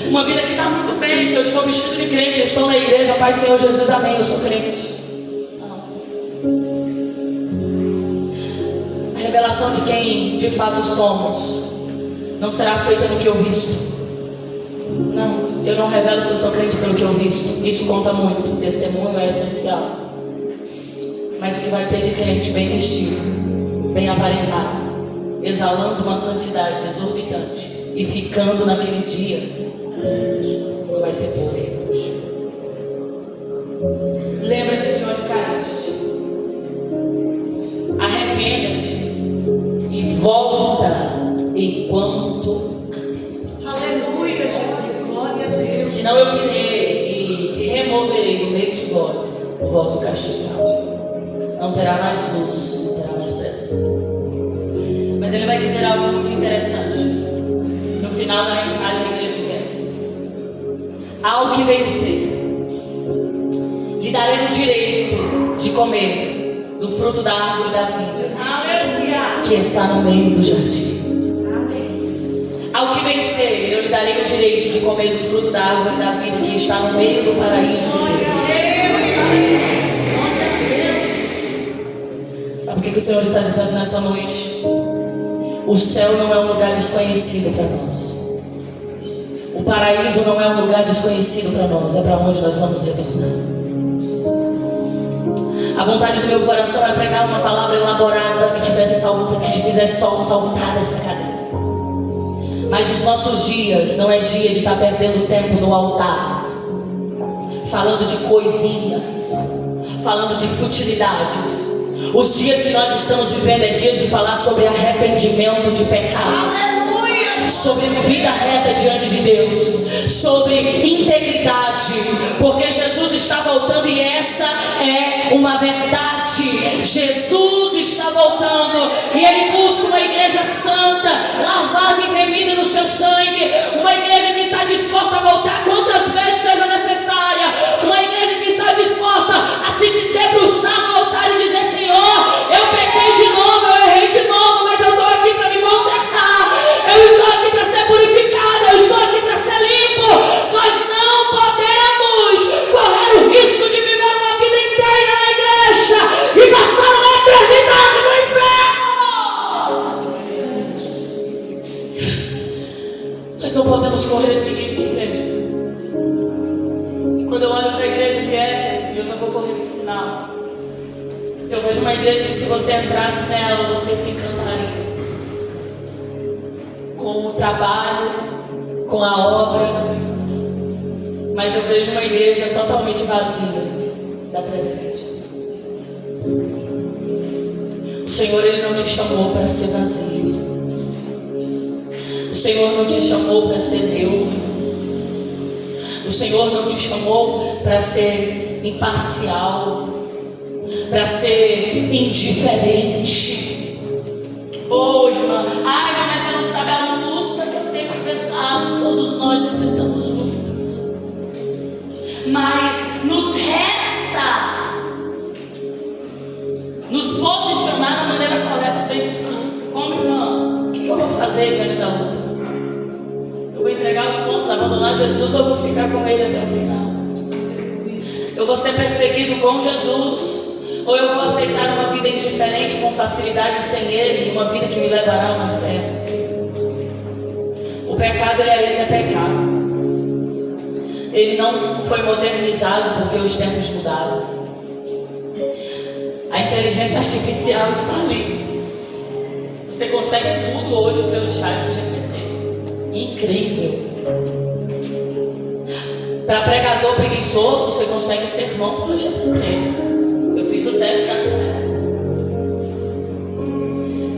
A: Uma vida que está muito bem. Se eu estou vestido de crente, eu estou na igreja, Pai, Senhor Jesus, amém, eu sou crente. A revelação de quem de fato somos não será feita no que eu visto. Não, eu não revelo se eu sou crente pelo que eu visto. Isso conta muito, o testemunho é essencial. Mas o que vai ter de crente bem vestido, bem aparentado, exalando uma santidade exorbitante e ficando naquele dia, vai ser pouco, irmãos. Lembra-te de onde caíste. Arrependa-te e volta enquanto há tempo.
B: Aleluia, Jesus. Glória a Deus.
A: Senão eu virei e removerei do meio de vós o vosso castiçal. Não terá mais luz, não terá mais presença. Mas ele vai dizer algo muito interessante no final da mensagem da igreja de Éfeso. Ao que vencer, lhe darei o direito de comer do fruto da árvore da vida,
B: Aleluia.
A: que está no meio do jardim. Ao que vencer, eu lhe darei o direito de comer do fruto da árvore da vida, que está no meio do paraíso de Deus. Sabe o que o Senhor está dizendo nessa noite? O céu não é um lugar desconhecido para nós. O paraíso não é um lugar desconhecido para nós. É para onde nós vamos retornar. A vontade do meu coração é pregar uma palavra elaborada que te fizesse saltar dessa cadeira. Mas os nossos dias não é dia de estar perdendo tempo no altar, falando de coisinhas, falando de futilidades. Os dias que nós estamos vivendo é dias de falar sobre arrependimento de pecado, sobre vida reta diante de Deus, sobre integridade, porque Jesus está voltando e essa é uma verdade. Jesus está voltando e Ele busca uma igreja santa, lavada e remida no seu sangue, uma igreja que está disposta a voltar quantas vezes seja necessária, uma igreja que está disposta a se debruçar no altar e dizer: Senhor, eu pequei de novo, eu errei de novo, mas eu estou aqui para me consertar, eu estou aqui para ser purificado, eu estou aqui para ser limpo. Nós não podemos correr o risco de viver uma vida inteira na igreja e passar uma eternidade no inferno. Nós não podemos correr esse risco, igreja. E quando eu olho para a igreja de Éfeso, e eu já vou correr para o final, eu vejo uma igreja que, se você entrasse nela, você se encantaria com o trabalho, com a obra. Mas eu vejo uma igreja totalmente vazia da presença de Deus. O Senhor, Ele não te chamou para ser vazio. O Senhor não te chamou para ser neutro. O Senhor não te chamou para ser ser imparcial, para ser indiferente. Oh, irmã, ai, mas você não sabe a luta que eu tenho enfrentado. Todos nós enfrentamos lutas, mas nos resta nos posicionar da maneira correta frente a essa luta. Como, irmã? O que eu vou fazer diante da luta? Eu vou entregar os pontos, abandonar Jesus, ou eu vou ficar com Ele até o final? Eu vou ser perseguido com Jesus, ou eu vou aceitar uma vida indiferente com facilidade sem Ele, uma vida que me levará ao inferno? O pecado, ele ainda é pecado. Ele não foi modernizado porque os tempos mudaram. A inteligência artificial está ali. Você consegue tudo hoje pelo chat GPT. Incrível. Para pregador preguiçoso, você consegue sermão pelo GPT. Eu fiz o teste, está certo.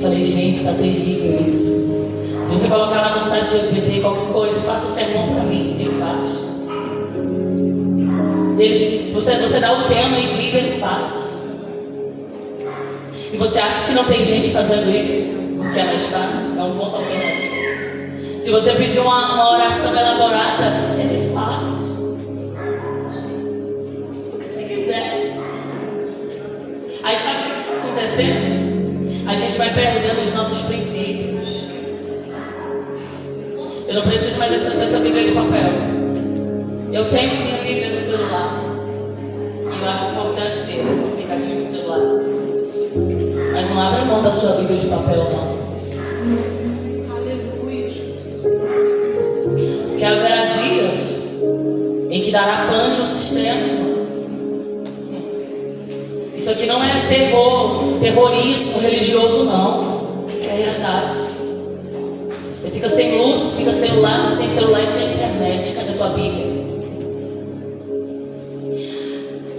A: Falei, gente, está terrível isso. Se você colocar lá no site GPT qualquer coisa, faça um sermão para mim, ele faz. Se você dá o tema e diz, ele faz. E você acha que não tem gente fazendo isso? Porque é mais fácil, é um ponto alternativo. Se você pedir uma oração elaborada, ele faz. O que você quiser. Aí sabe o que está acontecendo? A gente vai perdendo os nossos princípios. Eu não preciso mais dessa Bíblia de papel. Eu tenho minha Bíblia no celular. E eu acho importante ter um aplicativo no celular. Mas não abra mão da sua Bíblia de papel, não.
B: Aleluia, Jesus.
A: Porque haverá dias em que dará pane no sistema, irmão. Isso aqui não é terrorismo religioso, não. Isso aqui é realidade. Você fica sem luz, fica sem celular e sem internet. Cadê tua Bíblia?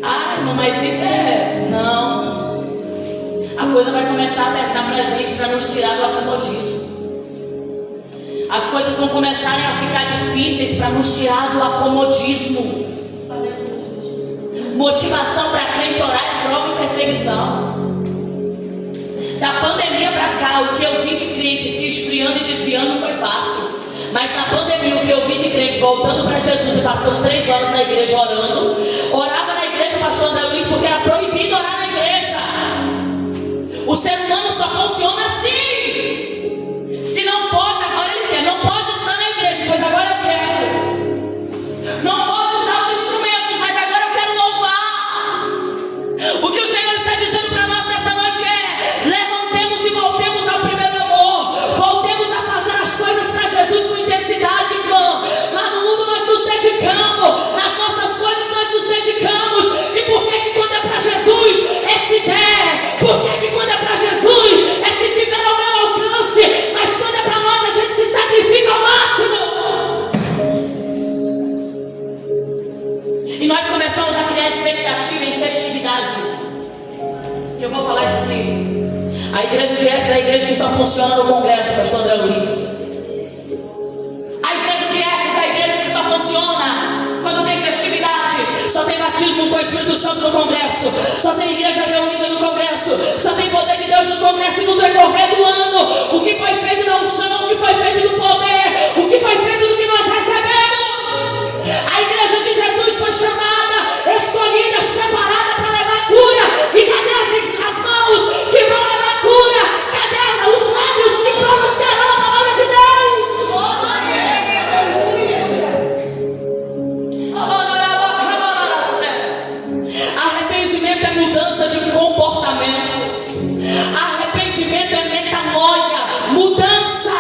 A: Ah, irmão, mas isso é... Não. A coisa vai começar a apertar pra gente, para nos tirar do acomodismo. As coisas vão começarem a ficar difíceis para nos tirar do acomodismo. Motivação para crente orar é prova e perseguição. Da pandemia para cá, o que eu vi de crente se esfriando e desviando foi fácil. Mas na pandemia, o que eu vi de crente voltando para Jesus e passando 3 horas na igreja orando, orava na igreja, pastor André Luiz, porque era proibido orar na igreja. O ser humano só funciona assim. Se não pode, agora ele quer. Não pode estar na igreja, pois agora eu quero. Não pode usar os instrumentos, mas agora eu quero louvar. O que o Senhor está dizendo para nós nessa noite é: levantemos e voltemos ao primeiro amor. Voltemos a fazer as coisas para Jesus com intensidade, irmão. Lá no mundo nós nos dedicamos, nas nossas coisas nós nos dedicamos. E por que que quando é para Jesus é se der? Por que que quando é para Jesus é se tiver ao meu alcance? Mas quando é para nós a gente se sacrifica ao máximo. E nós começamos a criar expectativa em festividade. E eu vou falar isso aqui. A igreja de Éfeso é a igreja que só funciona no congresso, pastor André Luiz. A igreja de Éfeso é a igreja que só funciona quando tem festividade. Só tem batismo com o Espírito Santo no congresso. Só tem igreja reunida no congresso. Só tem poder de Deus no congresso. E no decorrer do ano, o que foi feito da unção, o que foi feito do poder, o que foi feito do que nós recebemos. A igreja de Jesus foi chamada, escolhida, separada para levar cura. E cadê as mãos que vão levar cura? Cadê os lábios que pronunciarão a palavra de Deus?
B: Aleluia, Jesus.
A: Arrependimento é mudança de comportamento. Arrependimento é metanoia, mudança.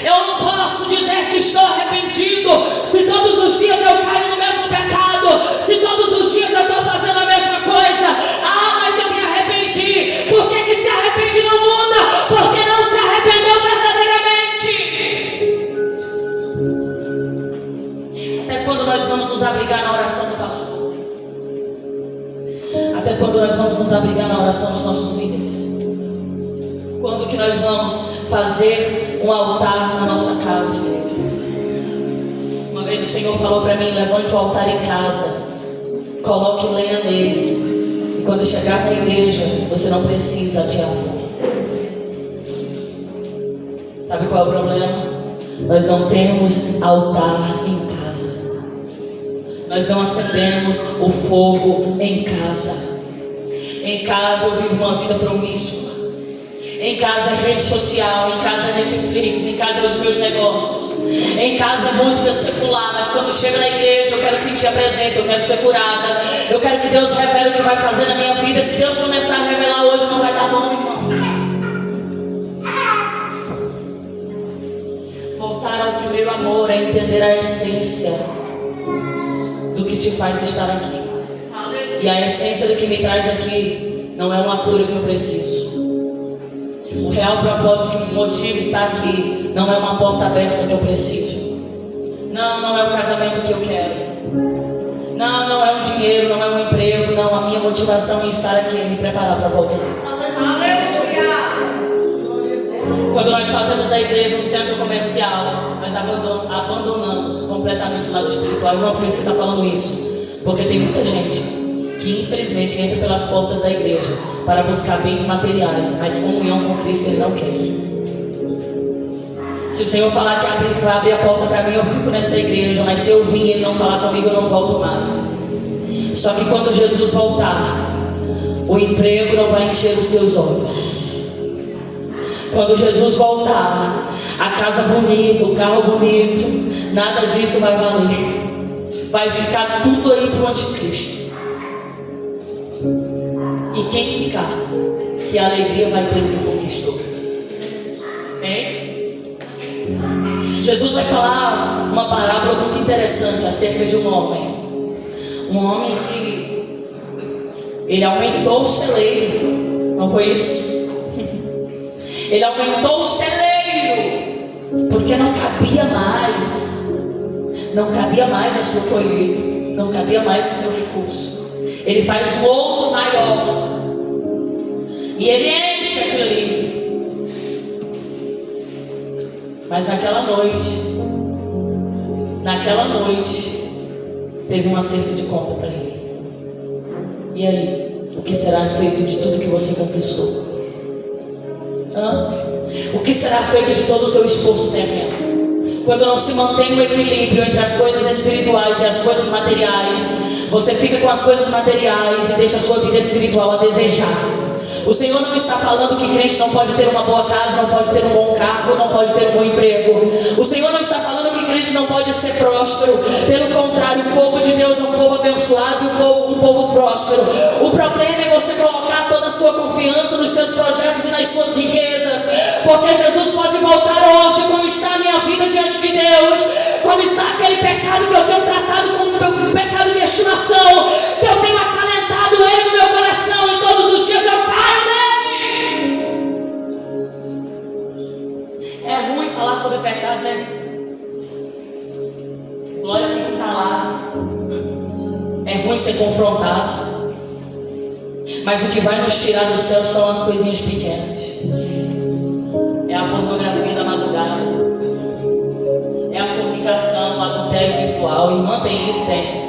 A: Eu não posso dizer que estou arrependido se todos os dias eu caio no mesmo pecado, se todos os dias eu estou fazendo a mesma coisa. Ah, mas eu me arrependi. Por que que se arrepende não muda? Porque não se arrependeu verdadeiramente. Até quando nós vamos nos abrigar na oração do pastor? Até quando nós vamos nos abrigar na oração dos nossos líderes? Quando que nós vamos fazer um altar na nossa casa, igreja? Uma vez o Senhor falou para mim: levante o altar em casa. coloque lenha nele. E quando chegar na igreja, você não precisa atirar fogo. Sabe qual é o problema? Nós não temos altar em casa. Nós não acendemos o fogo em casa. Em casa eu vivo uma vida promíscua. Em casa é rede social, em casa é Netflix, em casa é os meus negócios. Em casa é música secular, mas quando chego na igreja eu quero sentir a presença, eu quero ser curada. Eu quero que Deus revele o que vai fazer na minha vida. Se Deus começar a revelar hoje, não vai dar bom, irmão. Voltar ao primeiro amor é entender a essência do que te faz estar aqui. E a essência do que me traz aqui não é uma cura que eu preciso. O real propósito que me motiva estar aqui não é uma porta aberta que eu preciso. Não é um casamento que eu quero. Não é um dinheiro, não é um emprego. Não, a minha motivação em estar aqui é me preparar para voltar. Quando nós fazemos da igreja um centro comercial, nós abandonamos completamente o lado espiritual. Não, por que você está falando isso? Porque tem muita gente que infelizmente entra pelas portas da igreja para buscar bens materiais, mas comunhão com Cristo ele não quer. Se o Senhor falar que vai abrir a porta para mim, eu fico nessa igreja, mas se eu vir e ele não falar comigo, eu não volto mais. Só que quando Jesus voltar, o emprego não vai encher os seus olhos. Quando Jesus voltar, a casa bonita, o carro bonito, nada disso vai valer. Vai ficar tudo aí para o anticristo. E quem ficar, que a alegria vai ter que conquistou. Hein? Jesus vai falar uma parábola muito interessante acerca de um homem. Um homem que ele aumentou o celeiro. Não foi isso? Ele aumentou o celeiro porque não cabia mais. Não cabia mais a sua colheita. Não cabia mais o seu recurso. Ele faz um outro maior. E ele enche aquilo ali. Mas naquela noite, teve um acerto de conta para ele. E aí? O que será feito de tudo que você conquistou? O que será feito de todo o teu esforço terreno? Quando não se mantém o equilíbrio entre as coisas espirituais e as coisas materiais, você fica com as coisas materiais e deixa a sua vida espiritual a desejar. O Senhor não está falando que crente não pode ter uma boa casa, não pode ter um bom carro, não pode ter um bom emprego. O Senhor não está falando que crente não pode ser próspero. Pelo contrário, o povo de Deus é um povo abençoado e um povo próspero. O problema é você colocar toda a sua confiança nos seus projetos e nas suas riquezas. Porque Jesus pode voltar hoje, como está a minha vida diante de Deus, como está aquele pecado que eu tenho tratado como um pecado de estimação, que eu tenho acalentado ele no meu coração e todos os dias eu caio nele. É ruim falar sobre pecado, né? Glória fica entalada. É ruim ser confrontado. Mas o que vai nos tirar do céu são as coisinhas pequenas. É a pornografia da madrugada. É a fornicação, o adultério virtual. Irmã, tem isso? Tem.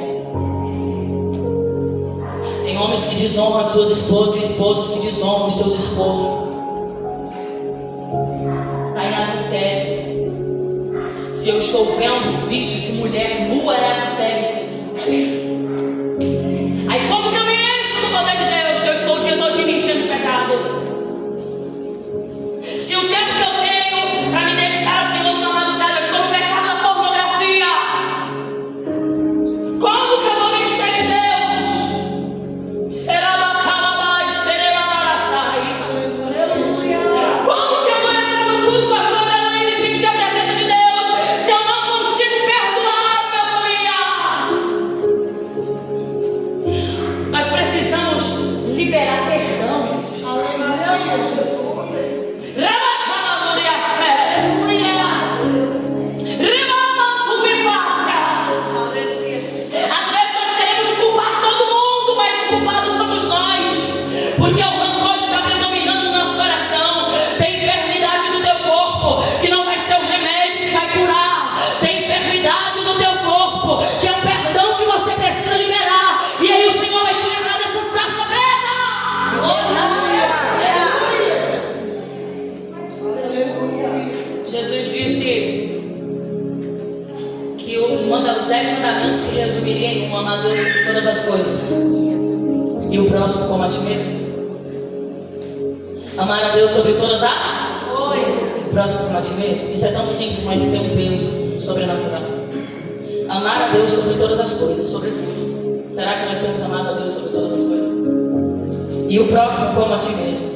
A: Tem homens que desonram as suas esposas e esposas que desonram os seus esposos. Está em adultério. Se eu estou vendo vídeo de mulher nua, é adultério. Aí como que eu me encho do poder de Deus se eu estou o dia todo me enchendo do pecado? Se o tempo que eu tenho para me dedicar ao Senhor na madrugada, eu estou no pecado da pornografia, como que eu vou me encher de Deus? Como que eu vou entrar no culto, pastor Elaine, e sentir a presença de Deus, se eu não consigo perdoar, meu familiar? Amar a Deus sobre todas as coisas. Próximo como a ti mesmo. Isso é tão simples, mas tem um peso sobrenatural. Amar a Deus sobre todas as coisas. Sobre tudo. Será que nós temos amado a Deus sobre todas as coisas? E o próximo como a ti mesmo.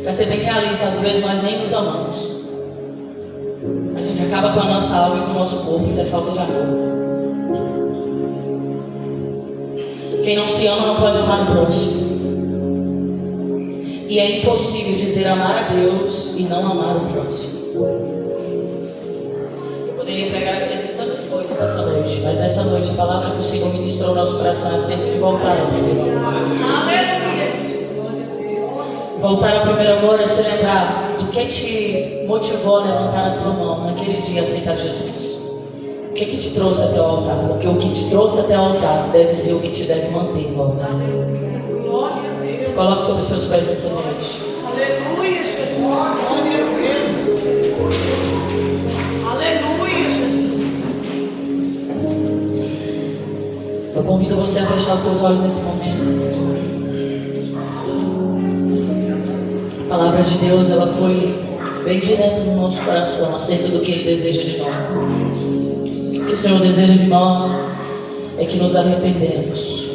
A: Para ser bem realista, às vezes nós nem nos amamos. A gente acaba com a nossa alma e com o nosso corpo. Isso é falta de amor. Quem não se ama não pode amar o próximo. E é impossível dizer amar a Deus e não amar o próximo. Eu poderia pregar acerca de tantas coisas essa noite, mas nessa noite a palavra que o Senhor ministrou ao nosso coração é acerca de voltar ao primeiro amor. Voltar ao primeiro amor é se lembrar do que te motivou a levantar a tua mão naquele dia a aceitar Jesus. O que te trouxe até o altar? Porque o que te trouxe até o altar deve ser o que te deve manter no altar. Se coloque sobre os seus pés essa noite.
B: Aleluia, Jesus. Glória a Deus. Aleluia, Jesus.
A: Eu convido você a fechar os seus olhos nesse momento. A palavra de Deus, ela foi bem direta no nosso coração acerca do que Ele deseja de nós. O que o Senhor deseja de nós é que nos arrependemos.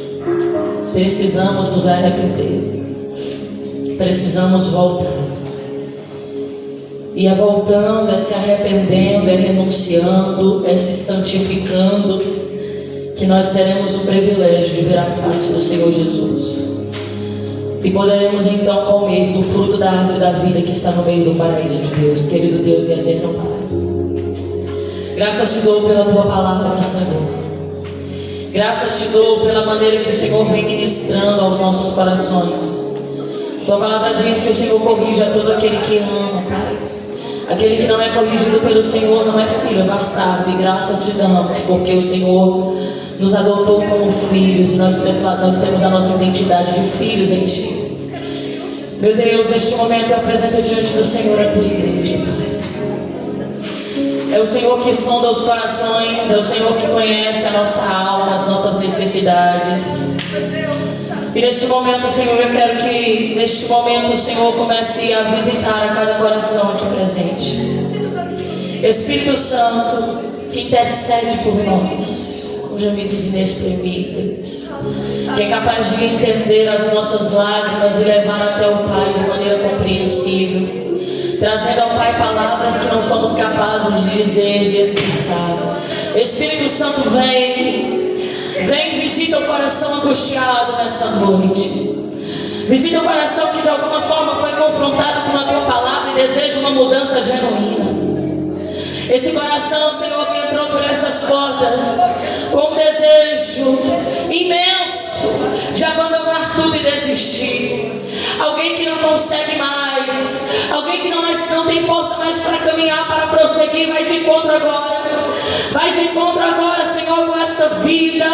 A: Precisamos nos arrepender. Precisamos voltar. E é voltando, é se arrependendo, é renunciando, é se santificando, que nós teremos o privilégio de ver a face do Senhor Jesus. E poderemos então comer do fruto da árvore da vida que está no meio do paraíso de Deus. Querido Deus e eterno Pai, graças te dou pela tua palavra, Senhor. Graças te dou pela maneira que o Senhor vem ministrando aos nossos corações. Tua palavra diz que o Senhor corrige a todo aquele que ama, Pai. Aquele que não é corrigido pelo Senhor não é filho, é bastardo. E graças te damos, porque o Senhor nos adotou como filhos. E nós temos a nossa identidade de filhos em Ti. Meu Deus, neste momento eu apresento diante do Senhor a Tua igreja, Pai. É o Senhor que sonda os corações, é o Senhor que conhece a nossa alma, as nossas necessidades. E neste momento, Senhor, eu quero que neste momento o Senhor comece a visitar a cada coração aqui presente. Espírito Santo, que intercede por nós, com gemidos inexprimíveis, que é capaz de entender as nossas lágrimas e levar até o Pai de maneira compreensível, trazendo ao Pai palavras que não somos capazes de dizer, de expressar. Espírito Santo, vem, visita o coração angustiado nessa noite. Visita o coração que de alguma forma foi confrontado com a Tua palavra e deseja uma mudança genuína. Esse coração, Senhor, que entrou por essas portas com um desejo imenso de abandonar tudo e desistir. Alguém que não consegue mais, alguém que não tem força mais para caminhar, para prosseguir, vai de encontro agora. Vai de encontro agora, Senhor, com esta vida.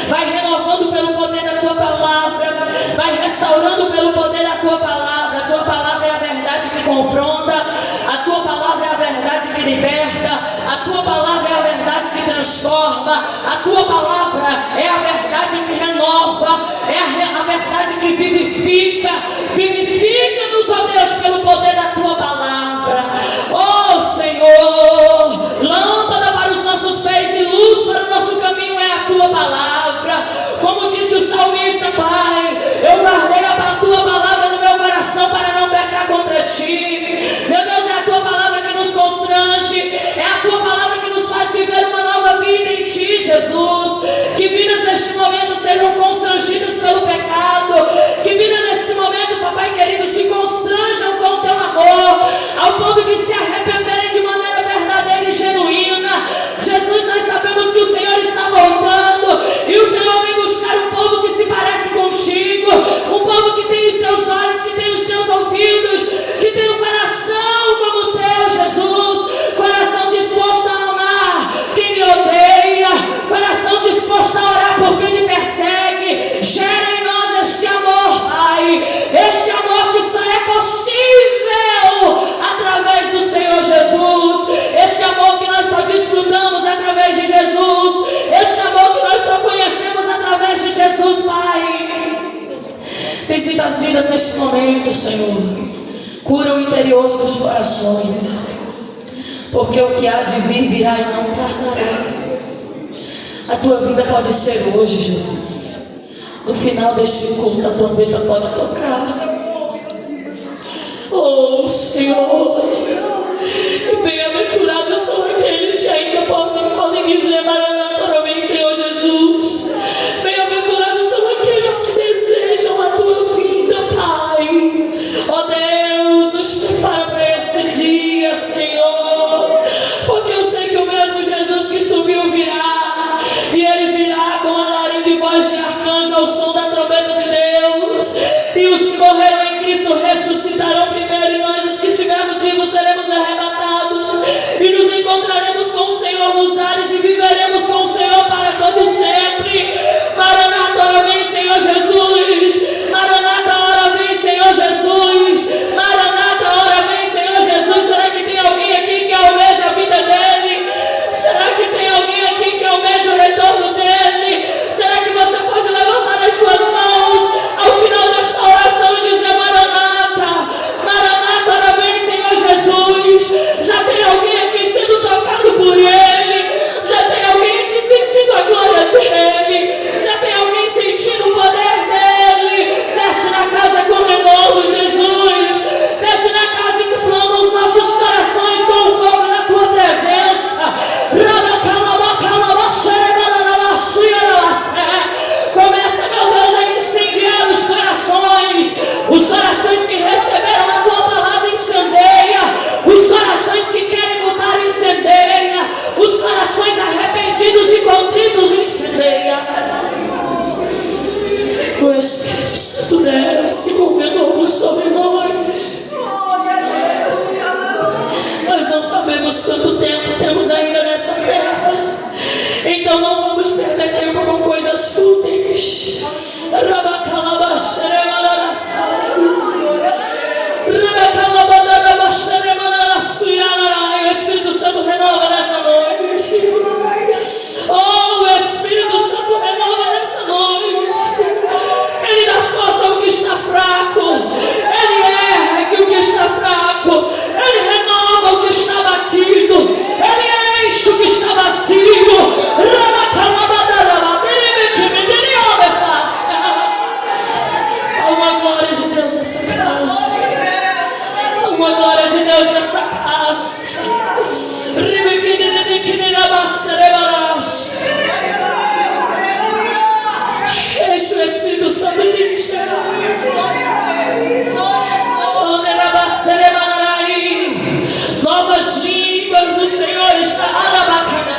A: Vai renovando pelo poder da Tua palavra. Vai restaurando pelo poder da Tua palavra. A Tua palavra é a verdade que confronta. A Tua palavra é a verdade que liberta. A Tua palavra é a verdade que transforma. A Tua palavra é a verdade que renova. É a verdade que vivifica. Vivifica-nos, ó Deus, pelo poder da Tua palavra. Ó Senhor, lâmpada para os nossos pés e luz para o nosso caminho é a Tua palavra. Como disse o salmista, Pai, eu guardei a Tua palavra no meu coração para não pecar contra Ti. Meu Deus, é a Tua palavra que nos constrange, é a Tua palavra que nos faz viver uma nova vida em Ti, Jesus. Que vidas neste momento sejam constrangidas pelo pecado, que vidas neste momento, Papai, momento, Senhor, cura o interior dos corações, porque o que há de vir virá e não tardará. A tua vida pode ser hoje, Jesus. No final deste culto, a trombeta pode tocar. Oh, Senhor, e bem-aventurados são aqueles que ainda podem dizer: Maranata, vem, Senhor Jesus. Bem-aventurados são aqueles que desejam a tua vida, Pai. Oh Deus, nos prepara para este dia, Senhor, porque eu sei que o mesmo Jesus que subiu virá, e Ele virá com alarido e voz de arcanjo ao som da trombeta de Deus, e os que morreram em Cristo ressuscitarão primeiro, e nós, os que estivermos vivos, seremos arrebatados e nos encontraremos com o Senhor nos ares e viveremos com o Senhor para todo sempre. Maranata, ora vem, Senhor Jesus. Maranata, ora vem, Senhor Jesus. Maranata, ora vem, Senhor Jesus. Será que tem alguém aqui que almeja a vida dele? Será que tem alguém aqui que almeja o retorno dele? Será que você pode levantar as suas mãos ao final desta oração e dizer: Maranata, Maranata, ora vem, Senhor Jesus. Já tem alguém aqui sendo tocado por ele? Já tem alguém aqui sentindo a glória dele? Já tem alguém sentindo o poder dele? Desce na casa com renovo, Jesus. Desce na casa e inflama os nossos corações com o fogo da tua presença. Começa, meu Deus, a incendiar os corações que receberam a tua palavra, incendeia. Os corações que querem mudar, incendeia. Os corações arrependidos e contritos, incendeia. O Espírito Santo desce com renovo sobre nós. Nós não sabemos quanto tempo temos ainda nessa terra, então não vamos perder tempo com coisas fúteis. O Espírito Santo renova nessa noite. Oh, o Espírito Santo renova nessa noite. Ele dá força ao que está fraco. Ele ergue o que está fraco. Ele renova o que está batido. Ele enche o que está vazio. Há uma glória de Deus nessa casa. Há uma glória de Deus nessa casa. Enche o Espírito Santo de encher. Novas línguas do Senhor está alabacana.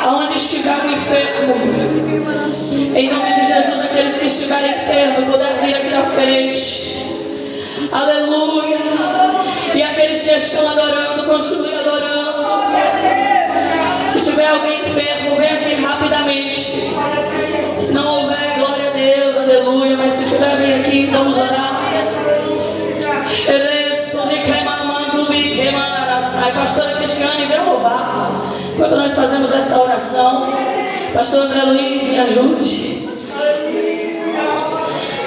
A: Aonde estiver o enfermo, em nome de Jesus, aqueles que estiverem enfermos puder vir aqui à frente. Aleluia. E aqueles que estão adorando, continue adorando. Se tiver alguém enfermo, vem aqui rapidamente. Se não houver, glória a Deus, aleluia. Mas se tiver, vem aqui, vamos orar. Pastora Cristiane, vem louvar. Enquanto nós fazemos esta oração, Pastor André Luiz, me ajude.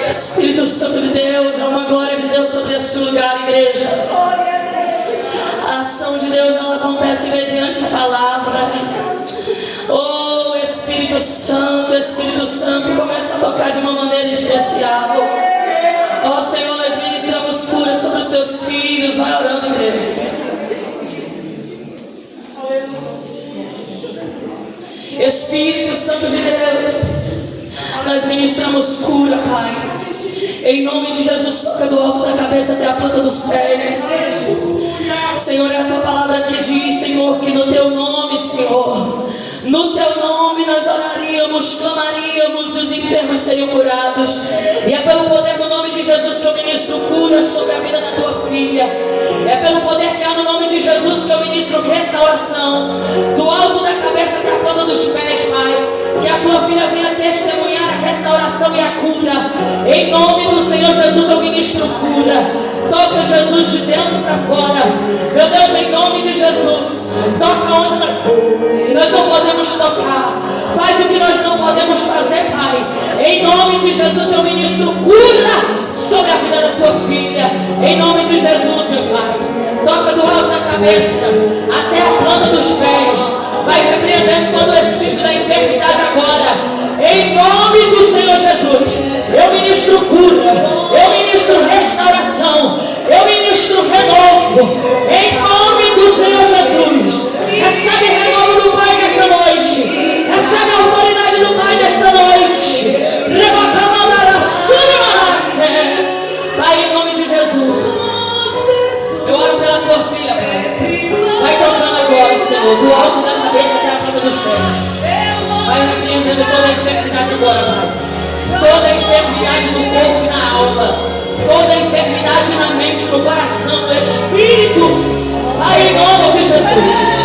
A: Espírito Santo de Deus, há uma glória de Deus sobre este lugar, igreja. A ação de Deus, ela acontece mediante a palavra. Oh, Espírito Santo, começa a tocar de uma maneira especial. Oh, Senhor, nós ministramos cura sobre os teus filhos. Vai orando, igreja. Espírito Santo de Deus, nós ministramos cura, Pai. Em nome de Jesus, toca do alto da cabeça até a planta dos pés. Senhor, é a tua palavra que diz, Senhor, que no teu nome, Senhor, no teu nome nós oraríamos, clamaríamos, os enfermos seriam curados. E é pelo poder do nome de Jesus que eu ministro cura sobre a vida da tua filha. É pelo poder que há no nome de Jesus que eu ministro restauração restauração, do alto da cabeça até a planta dos pés, Pai. Que a tua filha venha testemunhar a restauração e a cura. Em nome do Senhor Jesus, eu ministro cura. Toca, Jesus, de dentro para fora. Meu Deus, em nome de Jesus, toca onde nós não podemos tocar. Faz o que nós não podemos fazer, Pai. Em nome de Jesus, eu ministro cura sobre a vida da tua filha. Em nome de Jesus, meu Pai. Toca do alto da cabeça até a planta dos pés. Vai repreendendo todo o espírito da enfermidade agora. Em nome do Senhor Jesus, eu ministro cura, eu ministro restauração, eu ministro renovo. Em nome do Senhor Jesus, recebe renovo do Pai nesta noite. Recebe a autoridade do Pai nesta noite. Pai, em nome de Jesus, eu oro pela tua filha, Pai. Vai tocando agora, Senhor, do alto da cabeça até a planta dos pés. Vai repreendendo toda a enfermidade agora, Pai. Toda a enfermidade no corpo e na alma. Toda a enfermidade na mente, no coração, no espírito. Pai, em nome de Jesus.